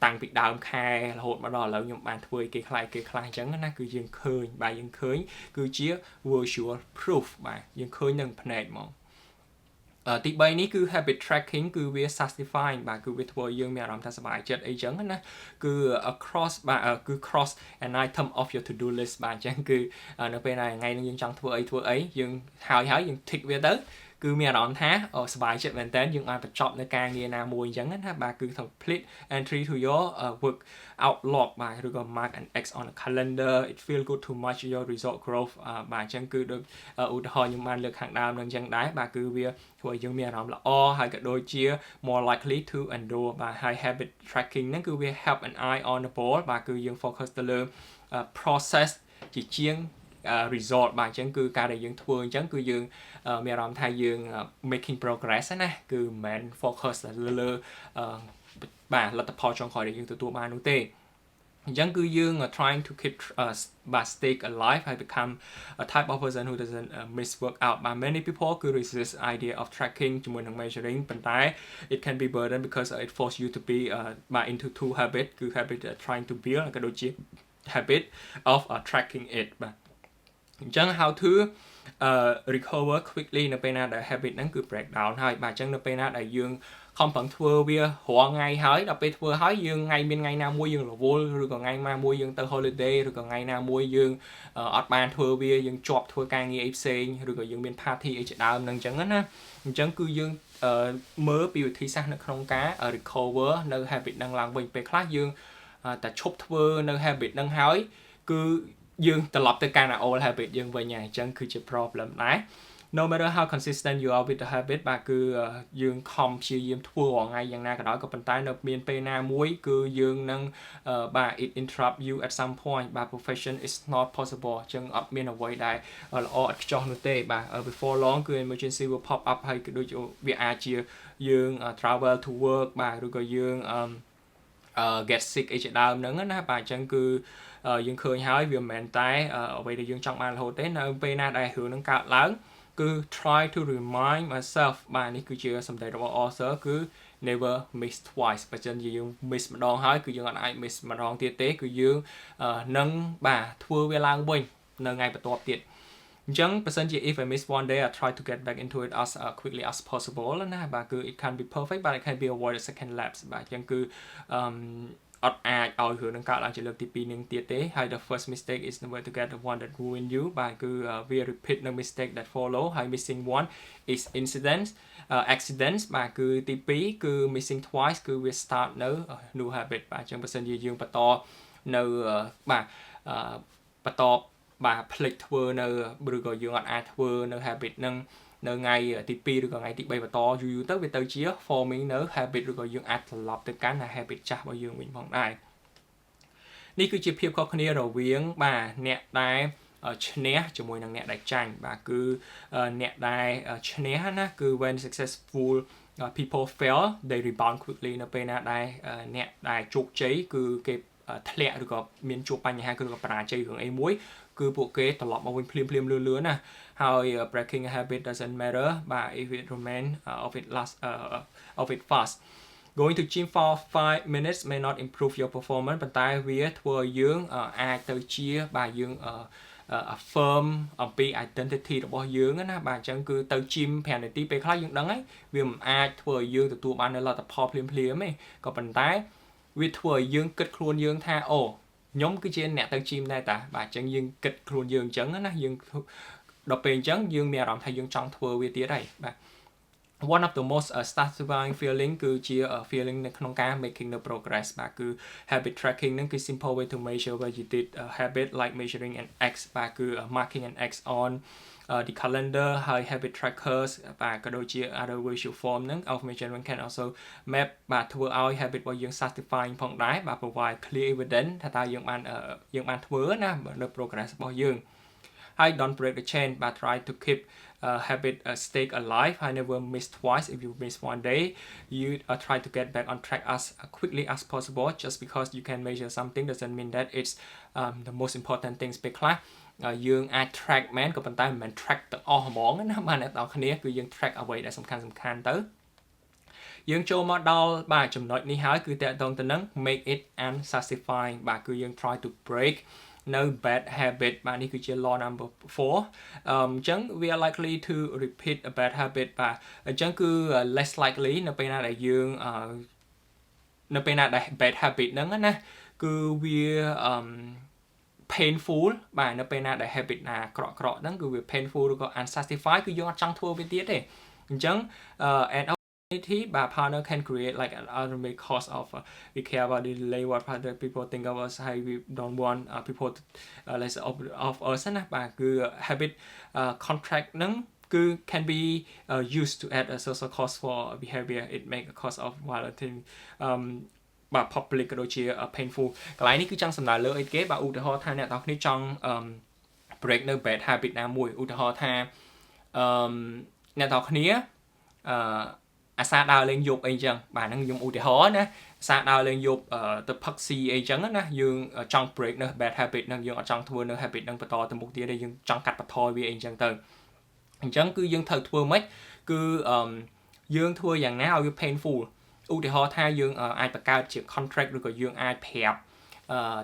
តាំងពីដើមខែរហូតមកដល់ឥឡូវខ្ញុំបានធ្វើគេខ្លះអញ្ចឹងណាគឺយើងឃើញបាទយើងឃើញគឺជា visual proof បាទយើងឃើញនឹងភ្នែកហ្មងទី3នេះគឺ habit tracking គឺវា satisfying បាទគឺវាធ្វើឲ្យយើងមានអារម្មណ៍ថាសប្បាយចិត្តអីចឹងណាគឺ cross បាទគឺ cross an item of your to do list បាទអញ្ចឹងគឺនៅពេលណាថ្ងៃនេះយើងចង់ធ្វើអីយើងហើយយើង tick វាទៅគឺមានអារម្មណ៍ថាសប្បាយចិត្តមែនតើយើងអាចបញ្ចប់នៅការងារណាមួយអញ្ចឹងណាបាទគឺ complete entry to your work outlook បាទឬក៏ mark an X on a calendar it feel good to match your result growth បាទអញ្ចឹងគឺដូចឧទាហរណ៍ខ្ញុំបានលើកខាងដើមនឹងអញ្ចឹងដែរបាទគឺវាធ្វើឲ្យយើងមានអារម្មណ៍ល្អហើយក៏ដូចជា more likely to endure បាទហើយ habit tracking ហ្នឹងគឺវា help an eye on the ball បាទគឺយើង focus ទៅលើ process ជាជាងresult បាទអញ្ចឹងគឺការដែលយើងធ្វើអញ្ចឹងគឺយើងមានអារម្មណ៍ថាយើង making progress ណាគឺមិនមែន focus លើបាទលទ្ធផលចុងក្រោយដែលយើងទទួលបាននោះទេអញ្ចឹងគឺយើង trying to keep stay alive and become a type of person who doesn't miss workout but many people គឺ resist idea of tracking ជាមួយនឹង measuring ប៉ុន្តែ it can be burden because it force you to be into two habit គឺ habit trying to build ក៏ដូចជា habit of tracking it បាទអញ្ចឹង how to recover quickly នៅពេលណាដែល habit ហ្នឹងគឺ break down ហើយបាទអញ្ចឹងនៅពេលណាដែលយើងខំប្រឹងធ្វើវារាល់ថ្ងៃហើយដល់ពេលធ្វើហើយយើងមានថ្ងៃណាមួយយើងរវល់ឬក៏ថ្ងៃណាមួយយើងទៅ holiday ឬក៏ថ្ងៃណាមួយយើងអត់បានធ្វើវាយើងជាប់ធ្វើការងារអីផ្សេងឬក៏យើងមាន party អីជាដើមហ្នឹងអញ្ចឹងណាអញ្ចឹងគឺយើងមើលពីវិធីសាស្ត្រនៅក្នុងការ recover នៅ habit ហ្នឹងឡើងវិញពេលខ្លះយើងតែឈប់ធ្វើនៅ habit ហ្នឹងហើយគឺយើងត្រឡប់ទៅកាន់ old habit យើងវិញហើយអញ្ចឹងគឺជា problem ដែរ no matter how consistent you are with the habit បាទគឺយើងខំព្យាយាមធ្វើរាល់ថ្ងៃយ៉ាងណាក៏ដោយក៏ប៉ុន្តែនៅមានពេលណាមួយគឺយើងនឹងបាទ it interrupt you at some point បាទ perfection is not possible អញ្ចឹងអត់មានអ្វីដែលល្អឥតខ្ចោះនោះទេបាទ before long គឺ emergency will pop up ហើយគឺដូចវាអាចជាយើង travel to work បាទឬក៏យើងget sick អីជាដើមហ្នឹងណាបាទអញ្ចឹងគឺយើងឃើញហើយវាមិនមែនតែអ្វីដែលយើងចង់បានរហូតទេនៅពេលណាដែលរឿងហ្នឹងកើតឡើងគឺ try to remind myself បាទនេះគឺជាសម្ដីរបស់ author គឺ never miss twice បើមិនជាយើង miss ម្ដងហើយគឺយើងអត់អាច miss ម្ដងទៀតទេគឺយើងនឹងបាទធ្វើវាឡើងវិញនៅថ្ងៃបន្ទាប់ទៀតអញ្ចឹងបើសិនជា if I miss one day I try to get back into it as quickly as possible ណាបាទគឺ it can be perfect but it can be avoided second lapse បាទអញ្ចឹងគឺអត់អាចឲ្យរឿងនឹងកើតឡើងជាលើកទី2នឹងទៀតទេហើយ the first mistake is never to get the one that ruin you បាទគឺវា repeat នៅ mistake that follow ហើយ missing one is accidents បាទគឺទី2គឺ missing twice គឺវា start នៅ new habit បាទអញ្ចឹងបើសិនជាយើងបន្តនៅបាទបន្តបាទផ្លេចធ្វើនៅឬក៏យើងអត់អាចធ្វើនៅ habit នឹងនៅថ្ងៃទី2ឬក៏ថ្ងៃទី3បន្តយូរទៅវាទៅជា forming នៅ habit ឬក៏យើងអាចត្រឡប់ទៅកាន់ habit ចាស់របស់យើងវិញផងដែរនេះគឺជាភាពខុសគ្នារវាងបាទអ្នកដែលឈ្នះជាមួយនឹងអ្នកដែលចាញ់បាទគឺអ្នកដែលឈ្នះណាគឺ when successful people fail they rebound quickly នៅពេលណាដែលអ្នកដែលជោគជ័យគឺគេធ្លាក់ឬក៏មានជួបបញ្ហាឬក៏បរាជ័យរឿងអីមួយគឺពួកគេត្រឡប់មកវិញភ្លាមលឿនណាហើយ breaking a habit doesn't matter but if it remain of it fast going to gym for 5 minutes may not improve your performance ប៉ុន្តែវាធ្វើឲ្យយើងអាចទៅជាបាទយើងaffirm អំពី identity របស់យើងណាបាទអញ្ចឹងគឺទៅ gym 5នាទីពេលខ្លះយើងដឹងហើយវាមិនអាចធ្វើឲ្យយើងទទួលបាននៅលទ្ធផលភ្លាមទេក៏ប៉ុន្តែវាធ្វើឲ្យយើងគិតខ្លួនយើងថាអូខ្ញុំគឺជាអ្នកទៅ gym ដែរតាបាទអញ្ចឹងយើងគិតខ្លួនយើងអញ្ចឹងណាយើងដល់ពេលអញ្ចឹងយើងមានអារម្មណ៍ថាយើងចង់ធ្វើវាទៀតហើយបាទ one of the most satisfying feeling គឺជា feeling នៅក្នុងការ making the progress បាទគឺ habit tracking ហ្នឹងគឺ simple way to measure where you did a habit like measuring an X បាទគឺ marking an X on the calendar ហើយ habit trackers បាទក៏ដូចជា other visual form ហ្នឹង of measurement can also map បាទធ្វើឲ្យ habit របស់យើង satisfying ផងដែរបាទ provide clear evidence ថាតើយើងបានធ្វើណានៅ progress របស់យើងហើយ don't break the chain but try to keep habit stake alive. I never miss twice. If you miss one day, you try to get back on track as quickly as possible. Just because you can measure something doesn't mean that it's the most important things ពេលខ្លះយើងអាច track មែនក៏ប៉ុន្តែមិនមែន track ទាំងអស់ហ្មងណាបាទអ្នកនរគ្នាគឺយើង track អ្វីដែលសំខាន់ទៅយើងចូលមកដល់បាទចំណុចនេះហើយគឺតកតងទៅនឹង make it unsatisfying បាទគឺយើង try to break no bad habit បាទនេះគឺជា law number 4អញ្ចឹង we are likely to repeat a bad habit បាទអញ្ចឹងគឺ less likely នៅពេលណាដែលយើងនៅពេលណាដែល bad habit ហ្នឹងណាគឺវា painful បាទនៅពេលណាដែល habit ណាអាក្រក់ហ្នឹងគឺវា painful ឬក៏ unsatisfied គឺយើងអត់ចង់ធ្វើវាទៀតទេអញ្ចឹង and but partner can create like an ultimate cause of we care about the delay what other people think of us how we don't want people to less of us ណាបាទគឺ habit contract ហ្នឹងគឺ can be used to add a social cost for behavior it make a cause of violating បាទ public ក៏ដូចជា painful កន្លែងនេះគឺចង់សំដៅលើអីគេបាទឧទាហរណ៍ថាអ្នកនរគ្នាចង់ break នៅ bad habit ណាមួយឧទាហរណ៍ថាអ្នកនរគ្នាអាសាដើរលេងយប់អីចឹងបាទហ្នឹងខ្ញុំឧទាហរណ៍ណាអាសាដើរលេងយប់ទៅផឹកស៊ីអីចឹងណាយើងចង់ break នៅ bad habit ហ្នឹងយើងអត់ចង់ធ្វើនៅ habit ហ្នឹងបន្តទៅមុខទៀតទេយើងចង់កាត់បន្ថយវាអីចឹងទៅអញ្ចឹងគឺយើងត្រូវធ្វើម៉េចគឺយើងធ្វើយ៉ាងណាឲ្យវា painful ឧទាហរណ៍ថាយើងអាចបង្កើតជា contract ឬក៏យើងអាចប្រាប់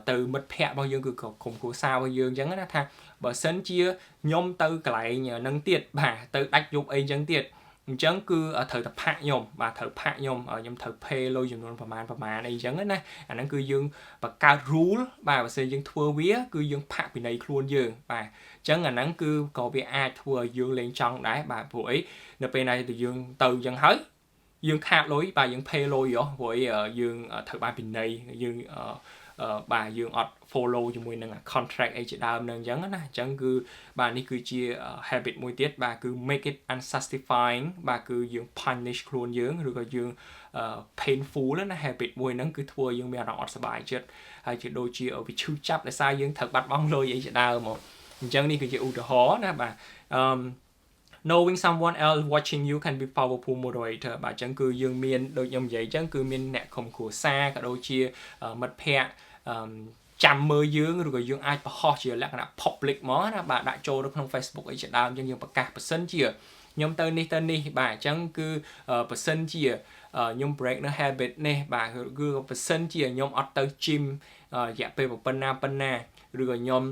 ទៅមិត្តភ័ក្តិរបស់យើងគឺក្រុមគ្រួសាររបស់យើងអញ្ចឹងណាថាបើសិនជាខ្ញុំទៅកន្លែងហ្នឹងទៀតបាទទៅដាច់យប់អីចឹងទៀតអញ្ចឹងគឺត្រូវតែផាក់ខ្ញុំបាទត្រូវផាក់ខ្ញុំត្រូវ pay លុយចំនួនប្រមាណអីចឹងណាអាហ្នឹងគឺយើងបង្កើត rule បាទបើសិនយើងធ្វើវាគឺយើងផាក់ពិន័យខ្លួនយើងបាទអញ្ចឹងអាហ្នឹងគឺក៏វាអាចធ្វើឲ្យយើងលេងចង់ដែរបាទព្រោះអីនៅពេលណាដែលយើងទៅអញ្ចឹងហើយយើងខាតលុយបាទយើង pay លុយហ៎ព្រោះអីយើងត្រូវបានពិន័យយើងបាទយើងអត់ follow ជាមួយនឹង contract អីជាដើមនឹងអញ្ចឹងណាអញ្ចឹងគឺបាទនេះគឺជា habit មួយទៀតបាទគឺ make it unsatisfying បាទគឺយើង punish ខ្លួនយើងឬក៏យើង painful ណា habit មួយហ្នឹងគឺធ្វើឲ្យយើងមានអារម្មណ៍អត់សប្បាយចិត្តហើយជាដូចជាវាឈឺចាប់ដោយសារយើងត្រូវបាត់បង់លុយអីជាដើមមកអញ្ចឹងនេះគឺជាឧទាហរណ៍ណាបាទknowing someone else watching you can be powerful motivator បាទអញ្ចឹងគឺយើងមានដូចខ្ញុំនិយាយអញ្ចឹងគឺមានអ្នកក្រុមគ្រួសារក៏ដូចជាមិត្តភ័ក្តិចាំមើលយើងឬក៏យើងអាចបង្ហោះជាលក្ខណៈ public មកណាបាទដាក់ចូលទៅក្នុង Facebook អីជាដើមអញ្ចឹងយើងប្រកាសប៉ះសិនជាខ្ញុំទៅនេះបាទអញ្ចឹងគឺប៉ះសិនជាខ្ញុំ break នៅ habit នេះបាទគឺប៉ះសិនជាខ្ញុំអត់ទៅ gym រយៈពេលប៉ុណ្ណាឬក៏ខ្ញុំ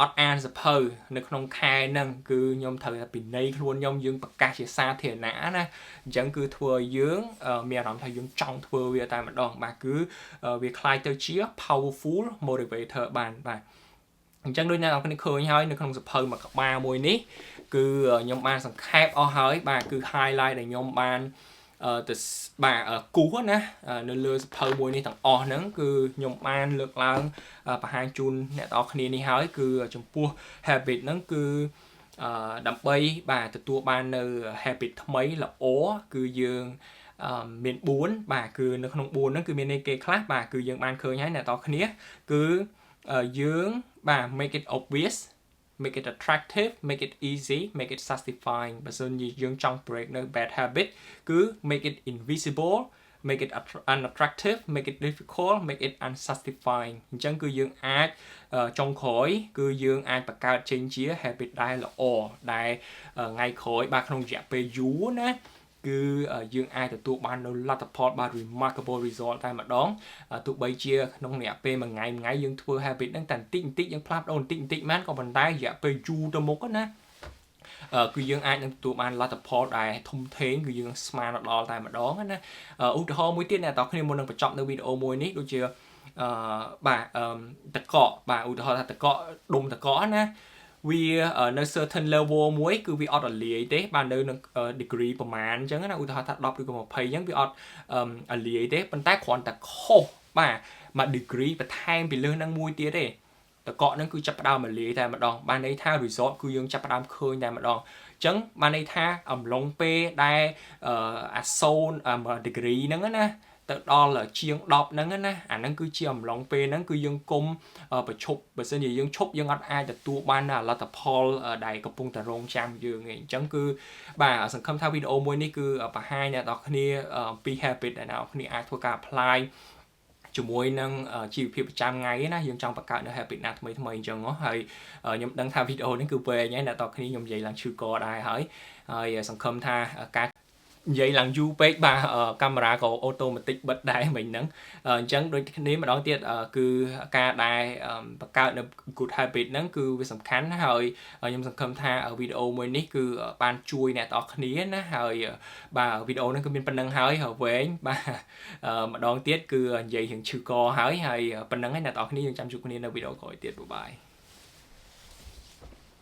អត់អានសភៅនៅក្នុងខែហ្នឹងគឺខ្ញុំត្រូវតែពិន័យខ្លួនខ្ញុំយើងប្រកាសជាសាធារណៈណាអញ្ចឹងគឺធ្វើឲ្យយើងមានអារម្មណ៍ថាយើងចង់ធ្វើវាតែម្ដងបាទគឺវាคล้ายទៅជា powerful motivator បានបាទអញ្ចឹងដូចអ្នកនរគ្នាឃើញហើយនៅក្នុងសភៅមួយក្បាលមួយនេះគឺខ្ញុំបានសង្ខេបអស់ហើយបាទគឺ highlight ដែលខ្ញុំបានទៅបាទគូសណានៅលើសភៅមួយនេះទាំងអស់ហ្នឹងគឺខ្ញុំបានលើកឡើងបង្ហាញជូនអ្នកទាំងអស់គ្នានេះហើយគឺចំពោះ habit ហ្នឹងគឺដើម្បីបាទទទួលបាននៅ habit ថ្មីល្អគឺយើងមាន4បាទគឺនៅក្នុង4ហ្នឹងគឺមានន័យគេខ្លះបាទគឺយើងបានឃើញហើយអ្នកទាំងអស់គ្នាគឺយើងបាទ make it obvious make it attractive make it easy make it satisfying បើសិនជាយើងចង់ break នៅ bad habit គឺ make it invisible make it unattractive make it difficult make it unsatisfying អញ្ចឹងគឺយើងអាចចុងក្រោយគឺយើងអាចបង្កើតចេញជា habit ដែលល្អដែលថ្ងៃក្រោយបាទក្នុងរយៈពេលយូរណាគឺយើងអាចទទួលបាននៅលទ្ធផលបាទ remarkable result តែម្ដងទោះបីជាក្នុងរយៈពេលមួយថ្ងៃយើងធ្វើ habit ហ្នឹងតែបន្តិចយើងផ្លាស់ប្ដូរបន្តិចមែនក៏ប៉ុន្តែរយៈពេលយូរទៅមុខណាគឺយើងអាចនឹងទទួលបានលទ្ធផលដែលធំធេងគឺយើងស្មានដល់តែម្ដងណាឧទាហរណ៍មួយទៀតអ្នកនរគ្នាមុននឹងបញ្ចប់នៅវីដេអូមួយនេះដូចជាបាទតកកបាទឧទាហរណ៍ថាតកកដុំតកកណា vì nơi certain level muối cứ vì ở lìa thế ban nơi degreeประมาณ chẳng hạn ឧទាហរណ៍ថា 10 ឬក៏ 20 ចឹងវាអត់លីទេប៉ុន្តែគ្រាន់តែខុសបាទមក degree បន្ថែមពីលើនឹងមួយទៀតទេតកកហ្នឹងគឺចាប់ផ្ដើមលីតែម្ដងបានន័យថា result គឺយើងចាប់ផ្ដើមឃើញតែម្ដងអញ្ចឹងបានន័យថាអំឡុងពេលដែលអា0 degree ហ្នឹងណាទៅដល់ជាង10ហ្នឹងណាអាហ្នឹងគឺជាអំឡុងពេលហ្នឹងគឺយើងគុំប្រឈប់បើសិនជាយើងឈប់យើងអត់អាចទទួលបានលទ្ធផលដែលកំពុងតែរងចាំយើងឯងអញ្ចឹងគឺបាទសង្ឃឹមថាវីដេអូមួយនេះគឺបង្ហាញអ្នកនរគ្នាពី habit ដែលអ្នកនរគ្នាអាចធ្វើការ apply ជាមួយនឹងជីវភាពប្រចាំថ្ងៃណាយើងចង់បង្កើតនៅ habit ណាថ្មីអញ្ចឹងហើយខ្ញុំដឹងថាវីដេអូនេះគឺវែងហើយអ្នកនរគ្នាខ្ញុំនិយាយឡើងឈឺកដែរហើយសង្ឃឹមថាការនិយាយឡើងយូរពេកបាទកាមេរ៉ាក៏ automatic បិទដែរមិញហ្នឹងអញ្ចឹងដូចគ្នាម្ដងទៀតគឺការដែលបង្កើតនៅ good habit ហ្នឹងគឺវាសំខាន់ហើយខ្ញុំសង្ឃឹមថាវីដេអូមួយនេះគឺបានជួយអ្នកទាំងអស់គ្នាណាហើយបាទវីដេអូហ្នឹងគឺមានប៉ុណ្្នឹងហើយវែងបាទម្ដងទៀតគឺនិយាយរឿងឈឺកហើយប៉ុណ្្នឹងហើយអ្នកទាំងអស់គ្នាយើងចាំជួបគ្នានៅវីដេអូក្រោយទៀតបាយ